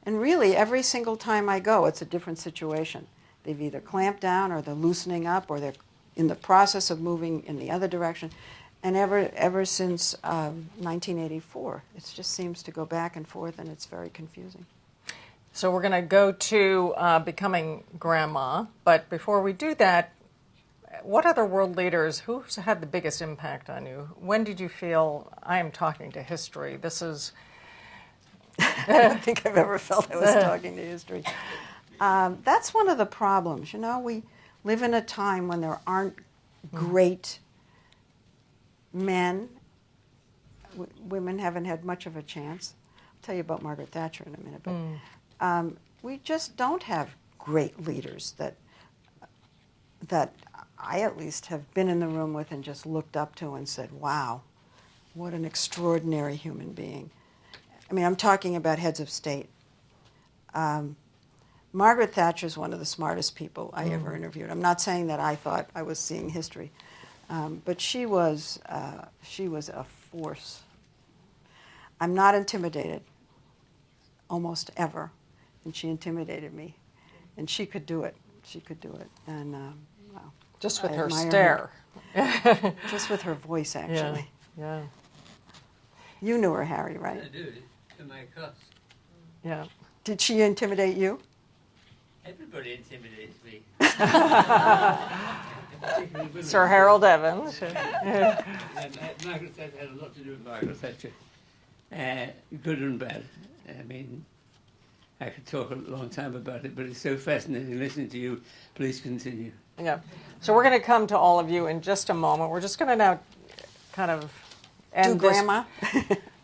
And really, every single time I go, it's a different situation. They've either clamped down or they're loosening up or they're in the process of moving in the other direction. And ever since 1984, it just seems to go back and forth, and it's very confusing. So we're going to go to becoming grandma. But before we do that, what other world leaders, who's had the biggest impact on you? When did you feel, I am talking to history? This is... I don't think I've ever felt I was talking to history. That's one of the problems. We live in a time when there aren't great men. Women haven't had much of a chance. I'll tell you about Margaret Thatcher in a minute. But we just don't have great leaders that I at least have been in the room with and just looked up to and said, wow, what an extraordinary human being. I'm talking about heads of state. Margaret Thatcher is one of the smartest people I ever interviewed. I'm not saying that I thought I was seeing history, but she was a force. I'm not intimidated, almost ever, and she intimidated me, and she could do it. She could do it, and wow. Just with her stare. Her. Just with her voice, actually. Yeah. You knew her, Harry, right? I do. To my cost. Yeah. Did she intimidate you? Everybody intimidates me. Sir Harold Evans. Margaret Thatcher had a lot to do with Margaret Thatcher. Good and bad. I mean, I could talk a long time about it, but it's so fascinating listening to you. Please continue. Yeah. So we're going to come to all of you in just a moment. We're just going to now kind of end Do Grandma?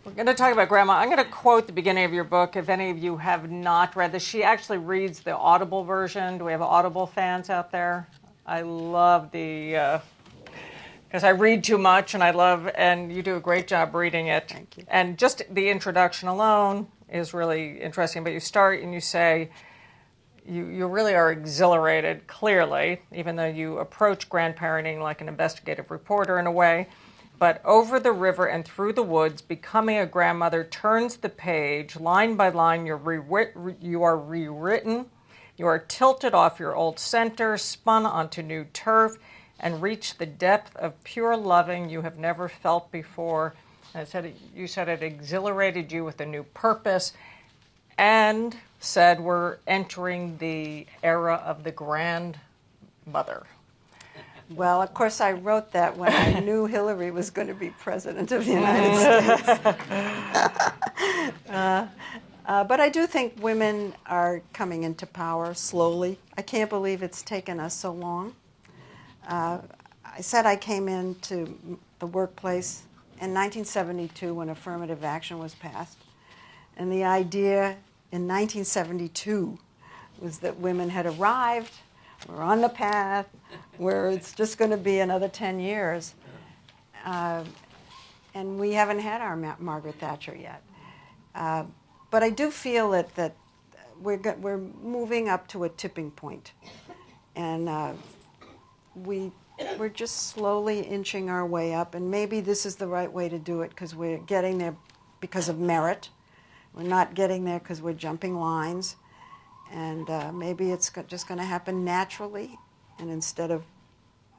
We're going to talk about Grandma. I'm going to quote the beginning of your book. If any of you have not read this, she actually reads the Audible version. Do we have Audible fans out there? I love the, because I read too much and you do a great job reading it. Thank you. And just the introduction alone is really interesting. But you start and you say, you really are exhilarated, clearly, even though you approach grandparenting like an investigative reporter in a way. But over the river and through the woods, becoming a grandmother turns the page, line by line, you are rewritten, you are tilted off your old center, spun onto new turf, and reach the depth of pure loving you have never felt before. And you said it exhilarated you with a new purpose, and said we're entering the era of the grandmother. Well, of course, I wrote that when I knew Hillary was going to be president of the United States. But I do think women are coming into power slowly. I can't believe it's taken us so long. I said I came into the workplace in 1972 when affirmative action was passed. And the idea in 1972 was that women had arrived, we're on the path, where it's just going to be another 10 years. And we haven't had our Margaret Thatcher yet. But I do feel that we're moving up to a tipping point. And we're just slowly inching our way up. And maybe this is the right way to do it because we're getting there because of merit. We're not getting there because we're jumping lines. And maybe it's just going to happen naturally. And instead of,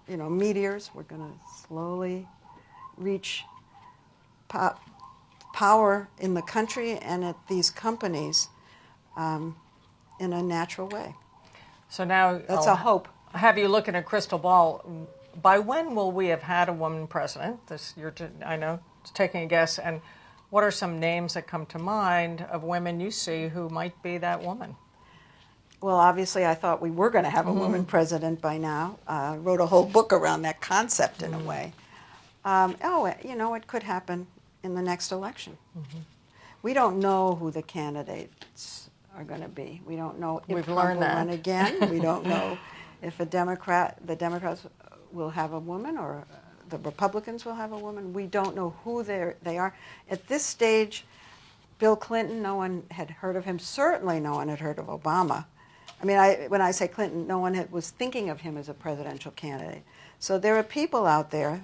meteors, we're going to slowly reach power in the country and at these companies in a natural way. So now that's a hope. Have you look in a crystal ball. By when will we have had a woman president? I know, it's taking a guess. And what are some names that come to mind of women you see who might be that woman? Well, obviously, I thought we were going to have a woman president by now. Wrote a whole book around that concept in a way. It could happen in the next election. We don't know who the candidates are going to be. We don't know if Trump will run again. We don't know if the Democrats will have a woman or the Republicans will have a woman. We don't know who they are. At this stage, Bill Clinton, no one had heard of him. Certainly no one had heard of Obama. I mean, when I say Clinton, no one was thinking of him as a presidential candidate. So there are people out there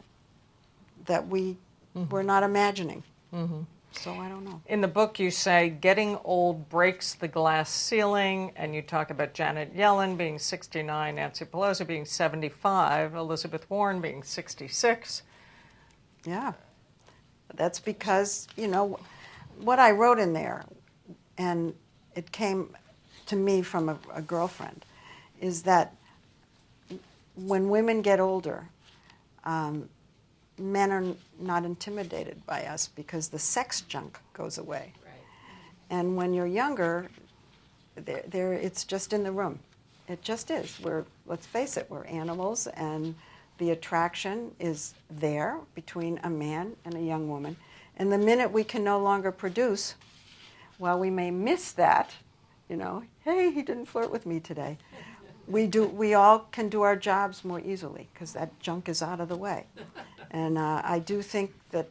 that we're not imagining. So I don't know. In the book, you say getting old breaks the glass ceiling, and you talk about Janet Yellen being 69, Nancy Pelosi being 75, Elizabeth Warren being 66. Yeah. That's because, what I wrote in there, and it came to me from a girlfriend, is that when women get older, men are not intimidated by us because the sex junk goes away. Right. And when you're younger, it's just in the room. It just is. Let's face it, we're animals, and the attraction is there between a man and a young woman. And the minute we can no longer produce, while we may miss that, hey, he didn't flirt with me today. We all can do our jobs more easily because that junk is out of the way. And I do think that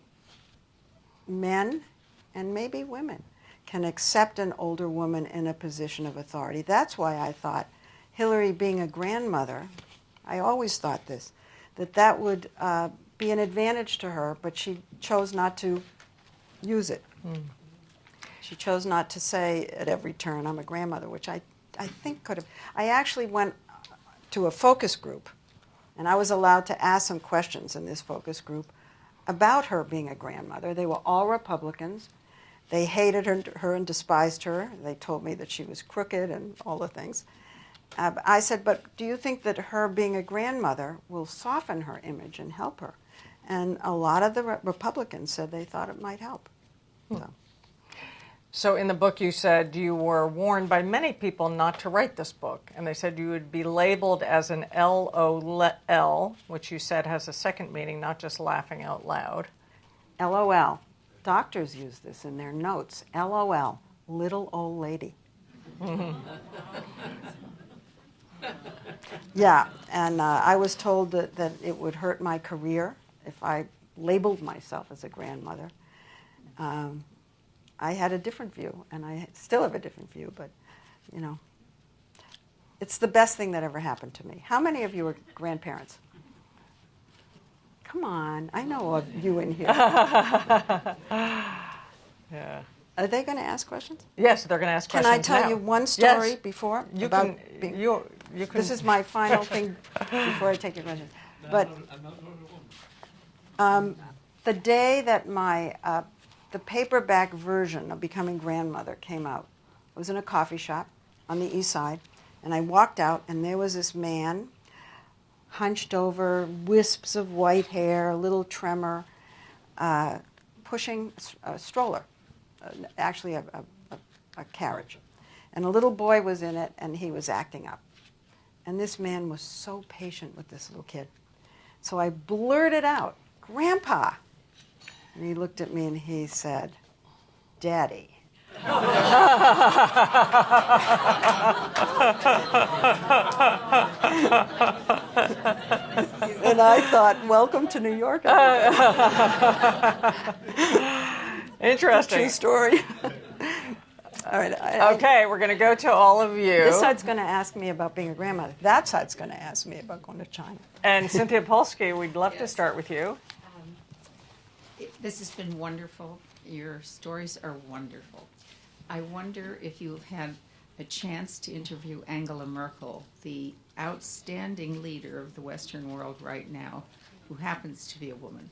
men, and maybe women, can accept an older woman in a position of authority. That's why I thought Hillary being a grandmother, I always thought this, that would be an advantage to her, but she chose not to use it. She chose not to say at every turn, I'm a grandmother, which I think could have. I actually went to a focus group, and I was allowed to ask some questions in this focus group about her being a grandmother. They were all Republicans. They hated her and despised her. They told me that she was crooked and all the things. I said, but do you think that her being a grandmother will soften her image and help her? And a lot of the Republicans said they thought it might help. So in the book you said you were warned by many people not to write this book, and they said you would be labeled as an LOL, which you said has a second meaning, not just laughing out loud. LOL. Doctors use this in their notes. LOL, little old lady. Yeah, and I was told that it would hurt my career if I labeled myself as a grandmother. I had a different view, and I still have a different view, but, you know, it's the best thing that ever happened to me. How many of you are grandparents? Come on, I know of you in here. Yeah. Are they going to ask questions? Yes, they're going to ask Can questions I tell now. you one story Yes. before? You about can, being- you can. This is my final thing before I take your questions. But the day that my the paperback version of Becoming Grandmother came out, I was in a coffee shop on the east side, and I walked out, and there was this man, hunched over, wisps of white hair, a little tremor, pushing a stroller, actually a carriage. And a little boy was in it, and he was acting up. And this man was so patient with this little kid. So I blurted out, "Grandpa." And he looked at me and he said, "Daddy." And I thought, welcome to New York. Interesting. True story. All right. Okay, we're going to go to all of you. This side's going to ask me about being a grandmother. That side's going to ask me about going to China. And Cynthia Polsky, we'd love to start with you. This has been wonderful. Your stories are wonderful. I wonder if you've had a chance to interview Angela Merkel, the outstanding leader of the Western world right now, who happens to be a woman.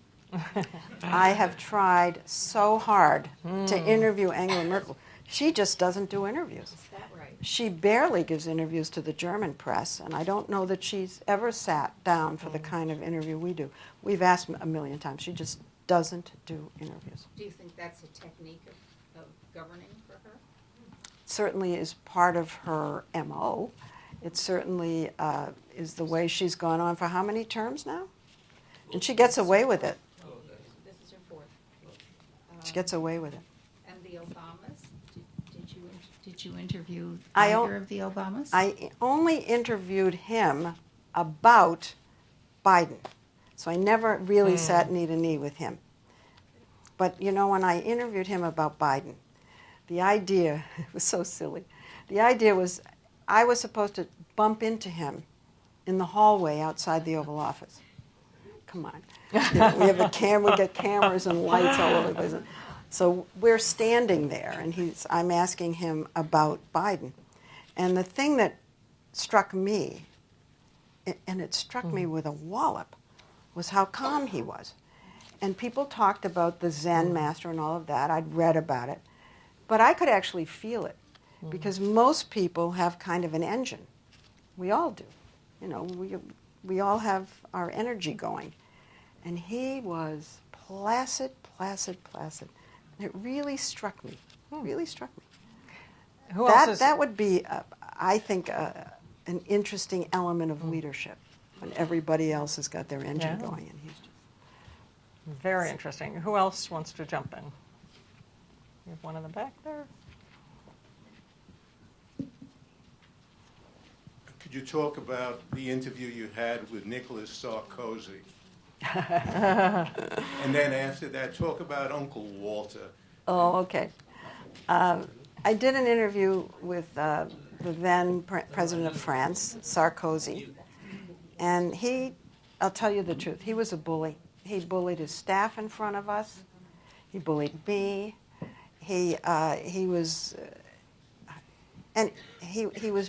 I have tried so hard to interview Angela Merkel. She just doesn't do interviews. Is that right? She barely gives interviews to the German press, and I don't know that she's ever sat down for the kind of interview we do. We've asked a million times. She just doesn't do interviews. Do you think that's a technique of governing for her? Certainly is part of her MO. It certainly is the way she's gone on for how many terms now? And she gets away with it. This is her fourth. She gets away with it. And the Obamas? Did you interview I either of the Obamas? I only interviewed him about Biden. So I never really sat knee to knee with him. But, you know, when I interviewed him about Biden, the idea, it was so silly. The idea was I was supposed to bump into him in the hallway outside the Oval Office. Come on. You know, we have we get cameras and lights all over the place. So we're standing there, and I'm asking him about Biden. And the thing that struck me, and it struck me with a wallop, was how calm he was. And people talked about the Zen master and all of that. I'd read about it. But I could actually feel it, because most people have kind of an engine. We all do. You know, we all have our energy going. And he was placid, placid, placid. It really struck me. Really struck me. Who else is... That would be, I think, an interesting element of leadership, when everybody else has got their engine going and he's just... Very interesting. Who else wants to jump in? We have one in the back there. Could you talk about the interview you had with Nicolas Sarkozy? And then after that, talk about Uncle Walter. Oh, okay. I did an interview with the then president of France, Sarkozy, and I'll tell you the truth, he was a bully. He bullied his staff in front of us. He bullied me. He was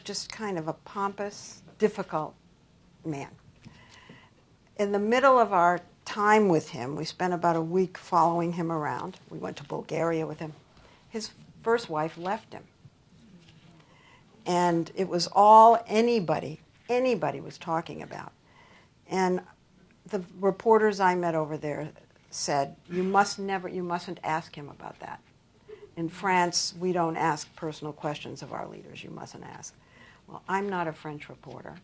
just kind of a pompous, difficult man. In the middle of our time with him, we spent about a week following him around. We went to Bulgaria with him. His first wife left him. And it was all anybody was talking about. And the reporters I met over there said, you mustn't ask him about that. In France, we don't ask personal questions of our leaders. You mustn't ask. Well, I'm not a French reporter.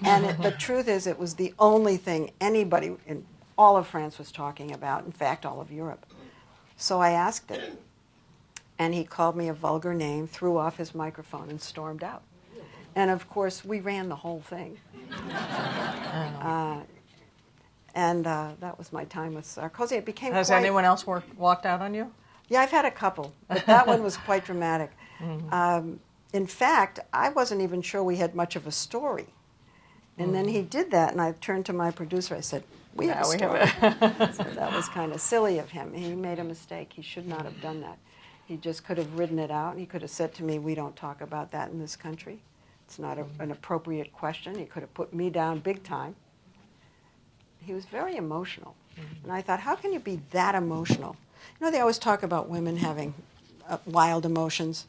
And the truth is, it was the only thing anybody in all of France was talking about, in fact, all of Europe. So I asked it. And he called me a vulgar name, threw off his microphone, and stormed out. And of course, we ran the whole thing. That was my time with Sarkozy. It became Has quite... anyone else walked out on you? Yeah, I've had a couple, but that one was quite dramatic. In fact, I wasn't even sure we had much of a story. And then he did that, and I turned to my producer. I said, we have a story. So that was kind of silly of him. He made a mistake. He should not have done that. He just could have ridden it out. He could have said to me, we don't talk about that in this country. It's not an appropriate question. He could have put me down big time. He was very emotional. And I thought, how can you be that emotional? You know, they always talk about women having wild emotions.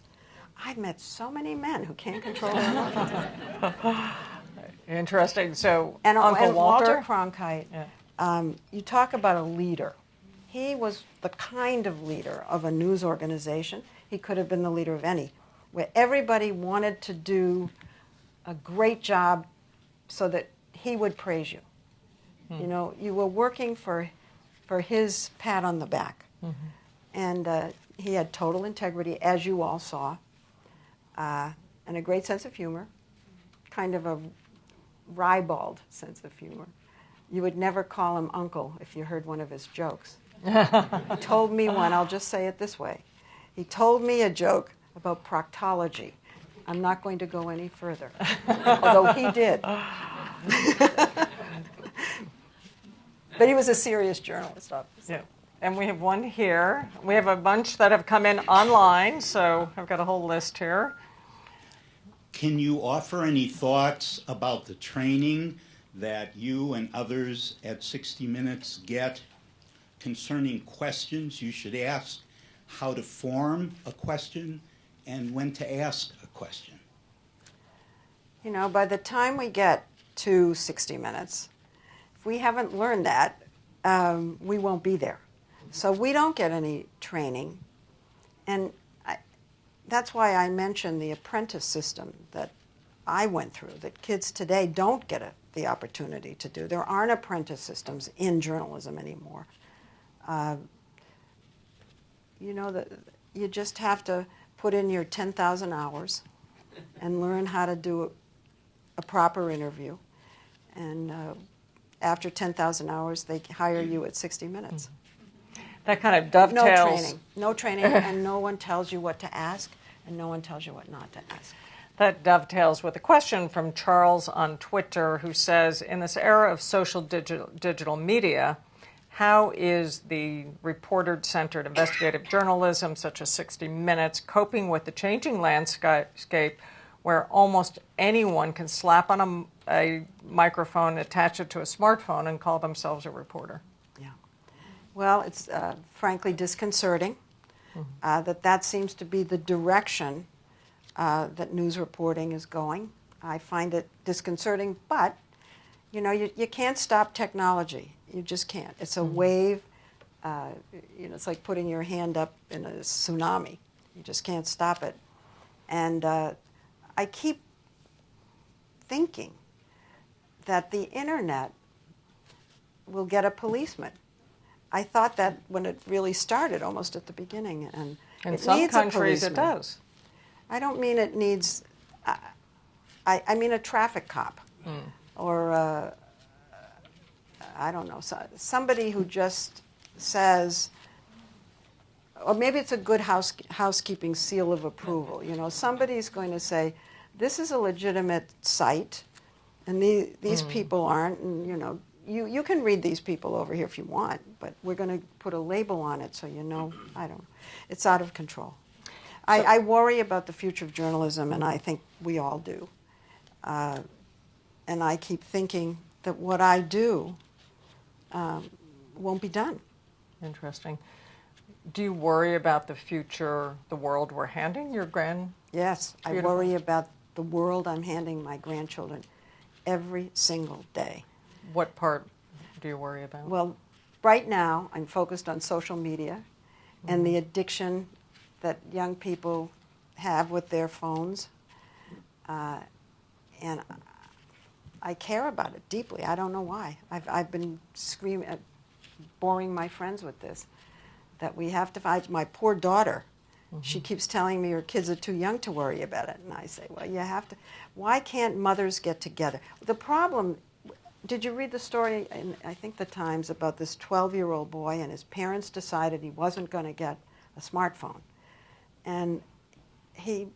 I've met so many men who can't control their emotions. Interesting. So, And Uncle Walter Cronkite, Yeah. You talk about a leader. He was the kind of leader of a news organization. He could have been the leader of any, where everybody wanted to do a great job so that he would praise you. You know, you were working for his pat on the back. And he had total integrity, as you all saw, and a great sense of humor, kind of a ribald sense of humor. You would never call him uncle if you heard one of his jokes. He told me one, I'll just say it this way. He told me a joke about proctology. I'm not going to go any further, although he did. But he was a serious journalist, obviously. Yeah. And we have one here. We have a bunch that have come in online, so I've got a whole list here. Can you offer any thoughts about the training that you and others at 60 Minutes get concerning questions you should ask, how to form a question, and when to ask a question? You know, by the time we get to 60 Minutes, if we haven't learned that, we won't be there. So we don't get any training. And that's why I mentioned the apprentice system that I went through, that kids today don't get the opportunity to do. There aren't apprentice systems in journalism anymore. You know, you just have to put in your 10,000 hours and learn how to do a proper interview. And after 10,000 hours, they hire you at 60 Minutes. That kind of dovetails. No training, and no one tells you what to ask, and no one tells you what not to ask. That dovetails with a question from Charles on Twitter, who says, in this era of social digital media, how is the reporter-centered investigative journalism, such as 60 Minutes, coping with the changing landscape where almost anyone can slap on a microphone, attach it to a smartphone, and call themselves a reporter? Yeah. Well, it's frankly disconcerting that seems to be the direction that news reporting is going. I find it disconcerting, but you know, you can't stop technology. You just can't. It's a wave. You know, it's like putting your hand up in a tsunami. You just can't stop it. And I keep thinking that the internet will get a policeman. I thought that when it really started, almost at the beginning, and In it some needs countries, a it policeman. does. I don't mean it needs. I mean a traffic cop, or I don't know, somebody who just says, or maybe it's a good housekeeping seal of approval. You know, somebody's going to say, this is a legitimate site, and these people aren't, and you know, you can read these people over here if you want, but we're going to put a label on it so you know, it's out of control. I worry about the future of journalism, and I think we all do. And I keep thinking that what I do won't be done. Interesting. Do you worry about the future, the world we're handing your Yes, I Beautiful. worry about the world I'm handing my grandchildren every single day. What part do you worry about? Well, right now I'm focused on social media and the addiction that young people have with their phones. And I care about it deeply. I don't know why. I've been screaming, boring my friends with this, that we have to find. My poor daughter, she keeps telling me her kids are too young to worry about it. And I say, well, you have to. Why can't mothers get together? The problem, did you read the story in, I think, the Times about this 12-year-old boy and his parents decided he wasn't going to get a smartphone. And he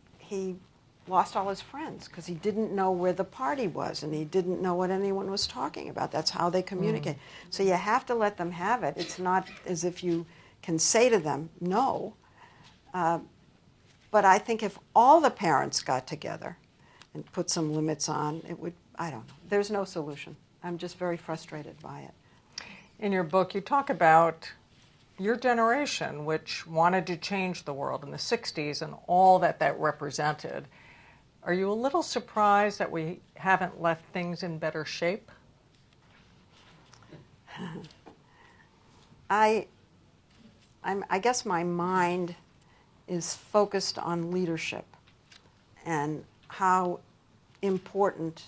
lost all his friends because he didn't know where the party was and he didn't know what anyone was talking about. That's how they communicate. So you have to let them have it. It's not as if you can say to them, no. But I think if all the parents got together and put some limits on, it would, I don't know. There's no solution. I'm just very frustrated by it. In your book, you talk about your generation, which wanted to change the world in the 60s and all that that represented. Are you a little surprised that we haven't left things in better shape? I guess my mind is focused on leadership and how important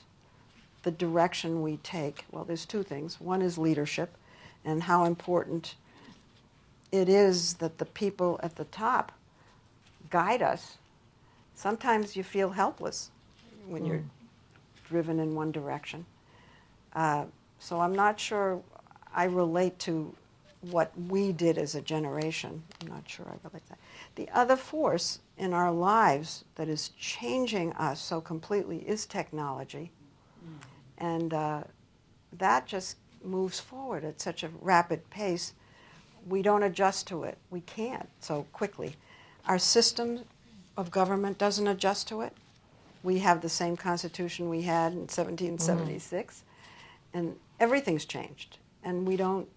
the direction we take. Well, there's two things. One is leadership and how important it is that the people at the top guide us. Sometimes you feel helpless when you're driven in one direction. So I'm not sure I relate to what we did as a generation. I'm not sure I relate to that. The other force in our lives that is changing us so completely is technology. And that just moves forward at such a rapid pace. We don't adjust to it. We can't so quickly. Our system of government doesn't adjust to it. We have the same constitution we had in 1776, and everything's changed. And we don't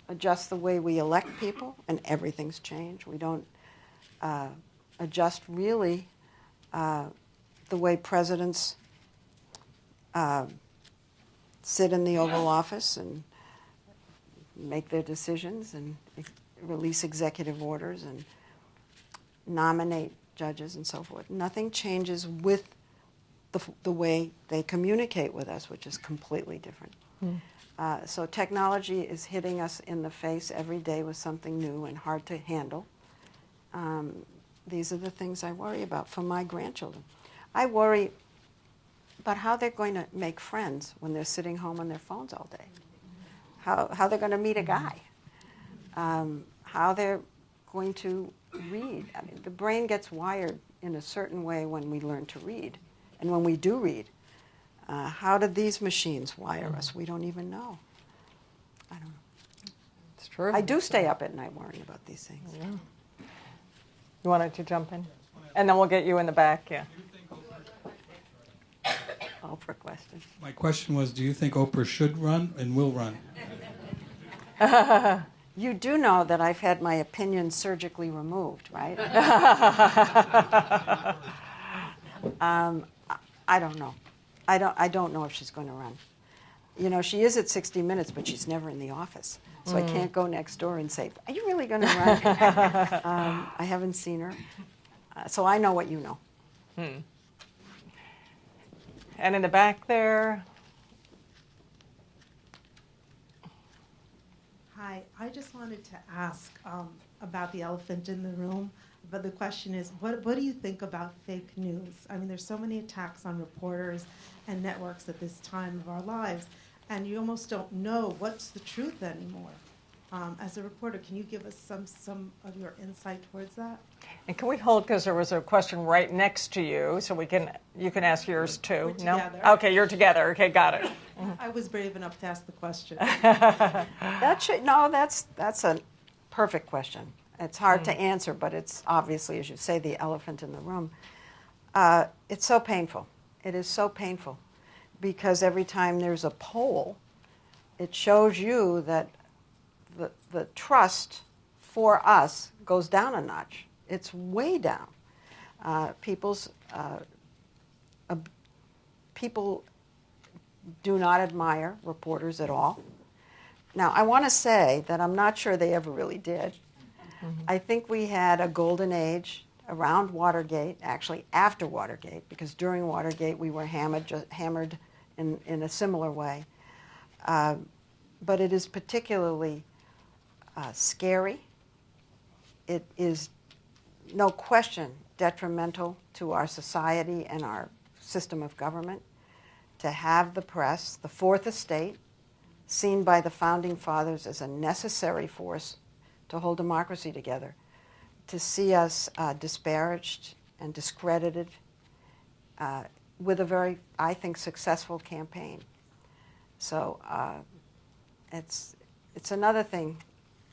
adjust the way we elect people, and everything's changed. We don't adjust really the way presidents sit in the Oval Office and make their decisions and release executive orders and nominate judges and so forth. Nothing changes with the way they communicate with us, which is completely different. So technology is hitting us in the face every day with something new and hard to handle. These are the things I worry about for my grandchildren. I worry about how they're going to make friends when they're sitting home on their phones all day. How they're going to meet a guy. How they're going to read. I mean, the brain gets wired in a certain way when we learn to read. And when we do read, how do these machines wire us? We don't even know. I don't know. It's true. I do stay up at night worrying about these things. Yeah. You wanted to jump in? And then we'll get you in the back, yeah. Oprah question. My question was, do you think Oprah should run and will run? You do know that I've had my opinion surgically removed, right? I don't know. I don't know if she's going to run. You know, she is at 60 Minutes, but she's never in the office. So I can't go next door and say, are you really going to run? I haven't seen her. So I know what you know. And in the back there, Hi, I just wanted to ask about the elephant in the room. But the question is, what do you think about fake news? I mean, there's so many attacks on reporters and networks at this time of our lives, and you almost don't know what's the truth anymore. As a reporter, can you give us some of your insight towards that? and can we hold, because there was a question right next to you, so you can ask yours too. We're No? together. Okay, you're together. Okay, got it. I was brave enough to ask the question. That's a perfect question. It's hard to answer, but it's obviously, as you say, the elephant in the room. It's so painful. It is so painful because every time there's a poll, it shows you that the trust for us goes down a notch. It's way down. People do not admire reporters at all. Now, I want to say that I'm not sure they ever really did. I think we had a golden age around Watergate, actually after Watergate, because during Watergate we were hammered in a similar way. But it is particularly scary. It is, no question, detrimental to our society and our system of government to have the press, the fourth estate, seen by the founding fathers as a necessary force to hold democracy together, to see us disparaged and discredited with a very, I think, successful campaign. So it's another thing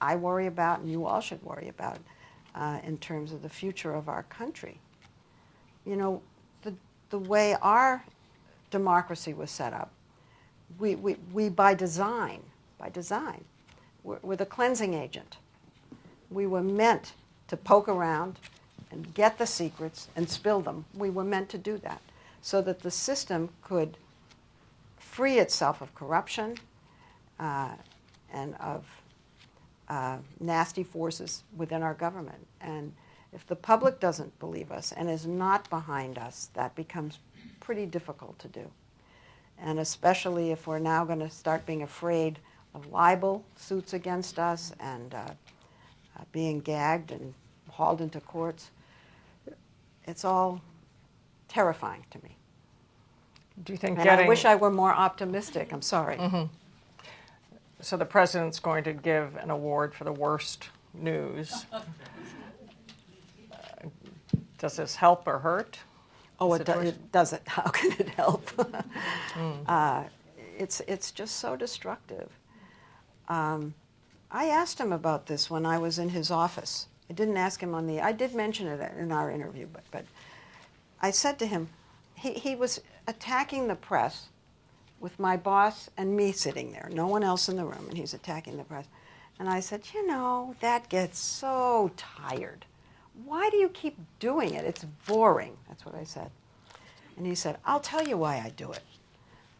I worry about, and you all should worry about, in terms of the future of our country. You know, the way our democracy was set up, we by design, we're the cleansing agent. We were meant to poke around and get the secrets and spill them. We were meant to do that so that the system could free itself of corruption and of nasty forces within our government. And if the public doesn't believe us and is not behind us, that becomes pretty difficult to do. And especially if we're now going to start being afraid of libel suits against us and being gagged and hauled into courts, it's all terrifying to me. Do you think And I wish I were more optimistic. I'm sorry. So the president's going to give an award for the worst news. Does this help or hurt? Oh, it doesn't. How can it help? It's just so destructive. I asked him about this when I was in his office. I didn't ask him I did mention it in our interview, but I said to him, he was attacking the press with my boss and me sitting there, no one else in the room, and he's attacking the press. And I said, you know, that gets so tired. Why do you keep doing it? It's boring. That's what I said. And he said, I'll tell you why I do it.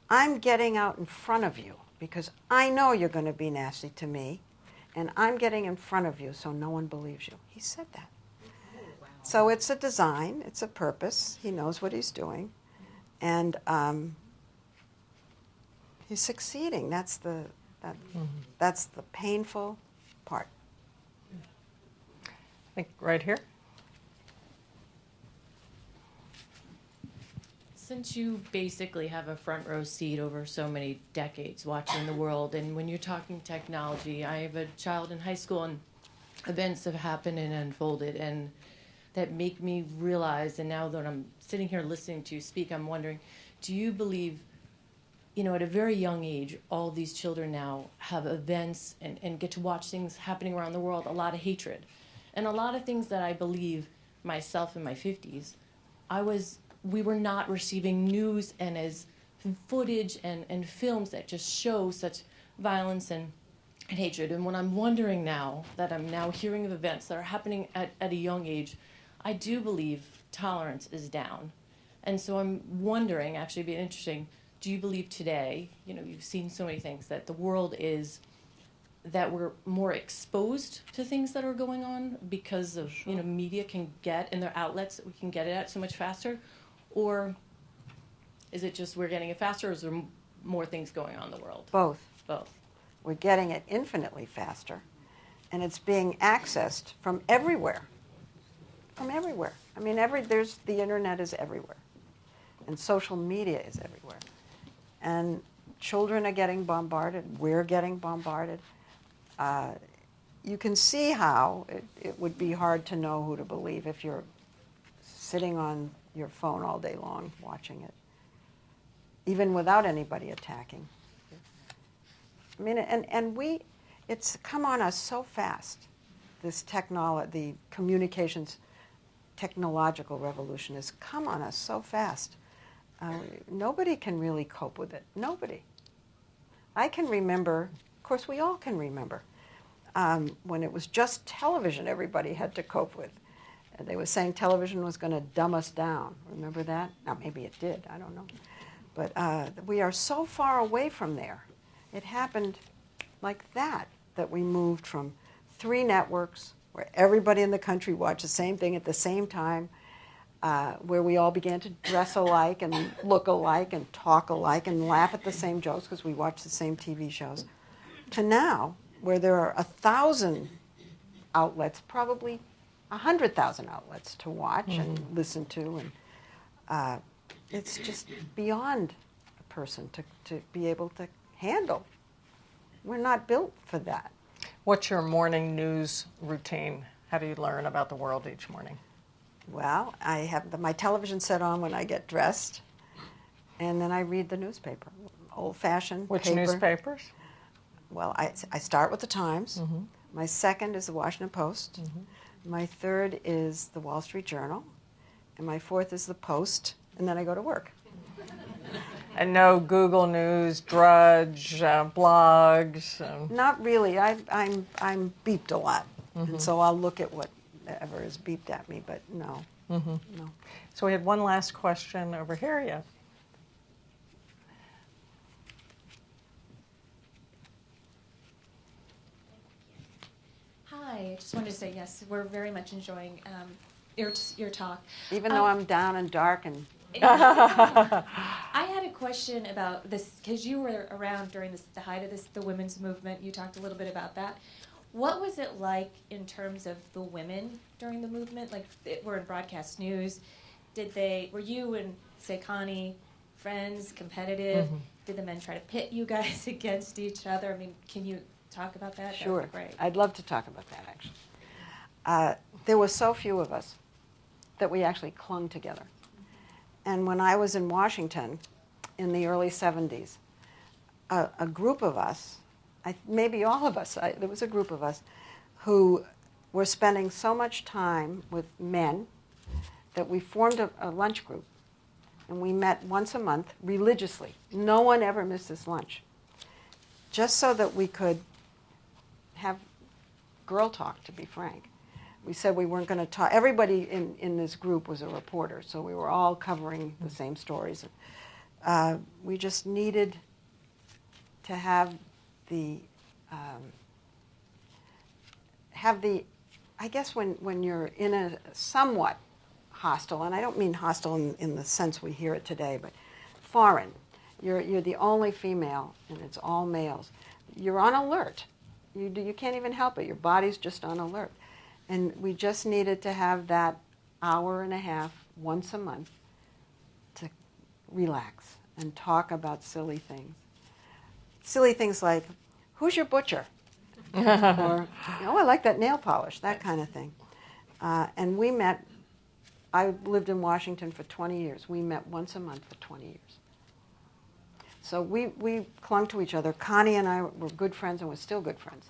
I'm getting out in front of you because I know you're going to be nasty to me, and I'm getting in front of you so no one believes you. He said that. So it's a design, it's a purpose. He knows what he's doing. And he's succeeding. That's the painful part. I think right here. Since you basically have a front row seat over so many decades watching the world, and when you're talking technology, I have a child in high school, and events have happened and unfolded, and that make me realize, and now that I'm sitting here listening to you speak, I'm wondering, do you believe, you know, at a very young age, all these children now have events and get to watch things happening around the world, a lot of hatred, and a lot of things that I believe myself in my 50s, we were not receiving news and as footage and films that just show such violence and hatred. And when I'm wondering now, that I'm now hearing of events that are happening at a young age, I do believe tolerance is down. And so I'm wondering, actually it'd be interesting, do you believe today, you know, you've seen so many things, that the world is, that we're more exposed to things that are going on because of, you know, media can get, in their outlets that we can get it at so much faster? Or is it just we're getting it faster, or is there more things going on in the world? Both. Both. We're getting it infinitely faster, and it's being accessed from everywhere. From everywhere. I mean, the internet is everywhere, and social media is everywhere. And children are getting bombarded. We're getting bombarded. You can see how it would be hard to know who to believe if you're sitting on your phone all day long watching it, even without anybody attacking. I mean, it's come on us so fast. This the communications technological revolution has come on us so fast. Nobody can really cope with it. Nobody. I can remember, of course we all can remember, when it was just television everybody had to cope with. And they were saying television was going to dumb us down. Remember that? Now, maybe it did. I don't know. But we are so far away from there. It happened like that we moved from 3 networks where everybody in the country watched the same thing at the same time, where we all began to dress alike and look alike and talk alike and laugh at the same jokes because we watched the same TV shows, to now where there are 1,000 outlets, probably 100,000 outlets to watch and listen to, and it's just beyond a person to be able to handle. We're not built for that. What's your morning news routine? How do you learn about the world each morning? Well, I have my television set on when I get dressed, and then I read the newspaper, old-fashioned Which paper. newspapers? Well, I start with the Times. Mm-hmm. My second is the Washington Post. My third is the Wall Street Journal. And my fourth is the Post. And then I go to work. And no Google News, Drudge, blogs? Not really. I'm beeped a lot. And so I'll look at whatever is beeped at me, but no. No. So we had one last question over here, yes. Hi, I just wanted to say yes, we're very much enjoying your talk. Even though I'm down and dark and... I had a question about this, because you were around during the height of the women's movement. You talked a little bit about that. What was it like in terms of the women during the movement? Like, we're in broadcast news. Were you and, say, Connie, friends, competitive? Did the men try to pit you guys against each other? I mean, can you talk about that? Sure. That would be great. I'd love to talk about that, actually. There were so few of us that we actually clung together. And when I was in Washington in the early 70s, a group of us, maybe all of us, there was a group of us who were spending so much time with men that we formed a lunch group. And we met once a month religiously. No one ever missed this lunch. Just so that we could have girl talk, to be frank. We said we weren't going to talk. Everybody in this group was a reporter, so we were all covering the same stories. We just needed to have the, I guess when you're in a somewhat hostile, and I don't mean hostile in the sense we hear it today, but foreign. You're the only female, and it's all males. You're on alert. You can't even help it. Your body's just on alert. And we just needed to have that hour and a half once a month to relax and talk about silly things. Silly things like, who's your butcher? Or, I like that nail polish, that kind of thing. And we met, I lived in Washington for 20 years. We met once a month for 20 years. So we clung to each other. Connie and I were good friends and we're still good friends.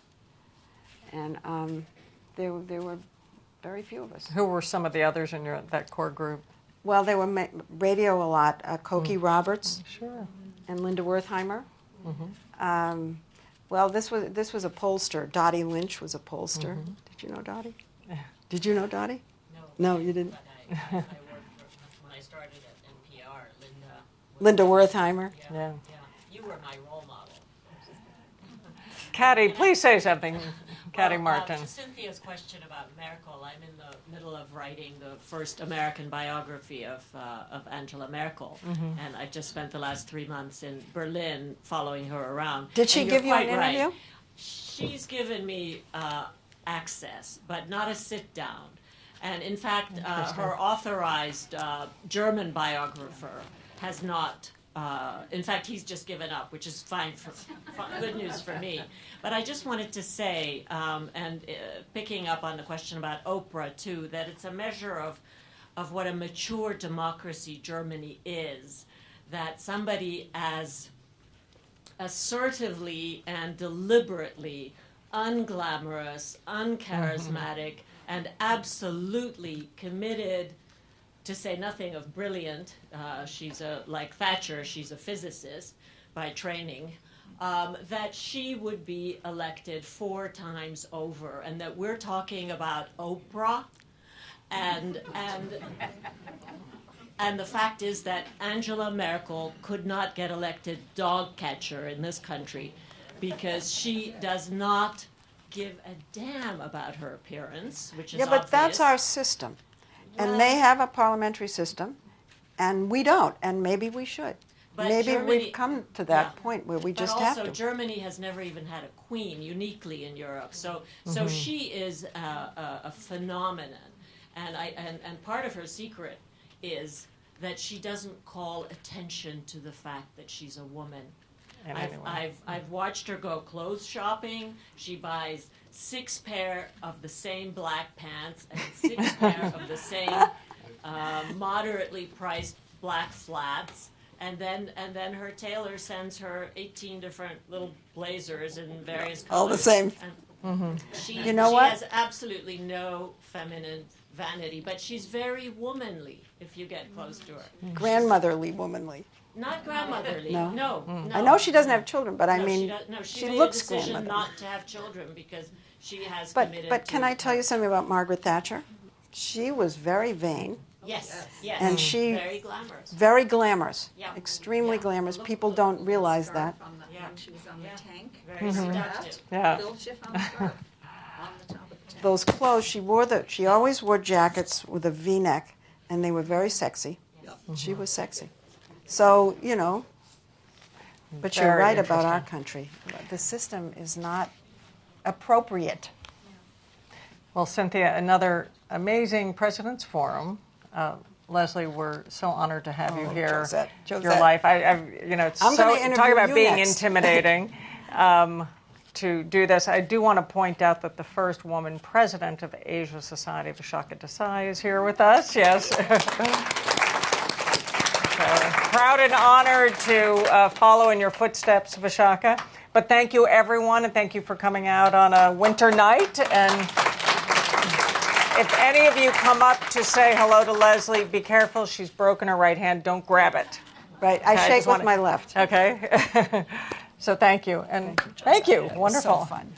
And there were very few of us. Who were some of the others in that core group? Well, they were radio a lot. Cokie Roberts Sure. and Linda Wertheimer. Well, this was a pollster. Dottie Lynch was a pollster. Did you know Dottie? Did you know Dottie? No. No, you didn't. But I worked when I started at NPR. Linda Wertheimer. Yeah. You were my role model. Caddy, please say something. Caddy Martin. To Cynthia's question about Merkel, I'm in the middle of writing the first American biography of Angela Merkel, and I just spent the last 3 months in Berlin following her around. Did she And you're give you an quite right. interview? She's given me access, but not a sit down. And in fact, her authorized German biographer has not. In fact, he's just given up, which is fine good news for me. But I just wanted to say, and picking up on the question about Oprah too, that it's a measure of what a mature democracy Germany is. That somebody as assertively and deliberately unglamorous, uncharismatic, and absolutely committed, to say nothing of brilliant, she's like Thatcher, she's a physicist by training, that she would be elected 4 times over, and that we're talking about Oprah, and the fact is that Angela Merkel could not get elected dog catcher in this country because she does not give a damn about her appearance, which is Yeah, but that's obvious. our system. Well- And they have a parliamentary system, and we don't, and maybe we should. But Maybe Germany- we've come to that Yeah. point where we just but have also, to. Germany has never even had a queen uniquely in Europe, so she is a phenomenon, and part of her secret is that she doesn't call attention to the fact that she's a woman. In any way. I've watched her go clothes shopping. She buys 6 pair of the same black pants and 6 pair of the same moderately priced black flats. And then her tailor sends her 18 different little blazers in various colors. All the same. And she, You know she what? has absolutely no feminine vanity, but she's very womanly if you get close to her. Grandmotherly, womanly. Not grandmotherly. No? No. I know she doesn't have children, but I No, mean, she she made looks a decision grandmotherly. not to have children because she has But committed can to I tell you something about Margaret Thatcher? She was very vain, Yes. and she very glamorous. very glamorous, Yeah. extremely Yeah. glamorous. People don't realize that. Yeah. When she was on Yeah. the tank. Very seductive. Yeah. Bill Schiff on the scarf on the top of the tank. Those clothes she always wore jackets with a V-neck, and they were very sexy. She was sexy. So but you're Very right about our interesting. country. The system is not appropriate. Well, Cynthia, another amazing President's Forum. Leslie, we're so honored to have you here. Josette. Your life, it's I'm so gonna interview talk about you being next. intimidating. To do this, I do want to point out that the first woman president of Asia Society, Vishaka Desai, is here with us. Yes. So, proud and honored to follow in your footsteps, Vishaka. But thank you, everyone, and thank you for coming out on a winter night. And if any of you come up to say hello to Leslie, be careful. She's broken her right hand. Don't grab it. Right, I Okay, shake just with wanna- my left. Okay. So thank you. And thank you. It was Wonderful. so fun.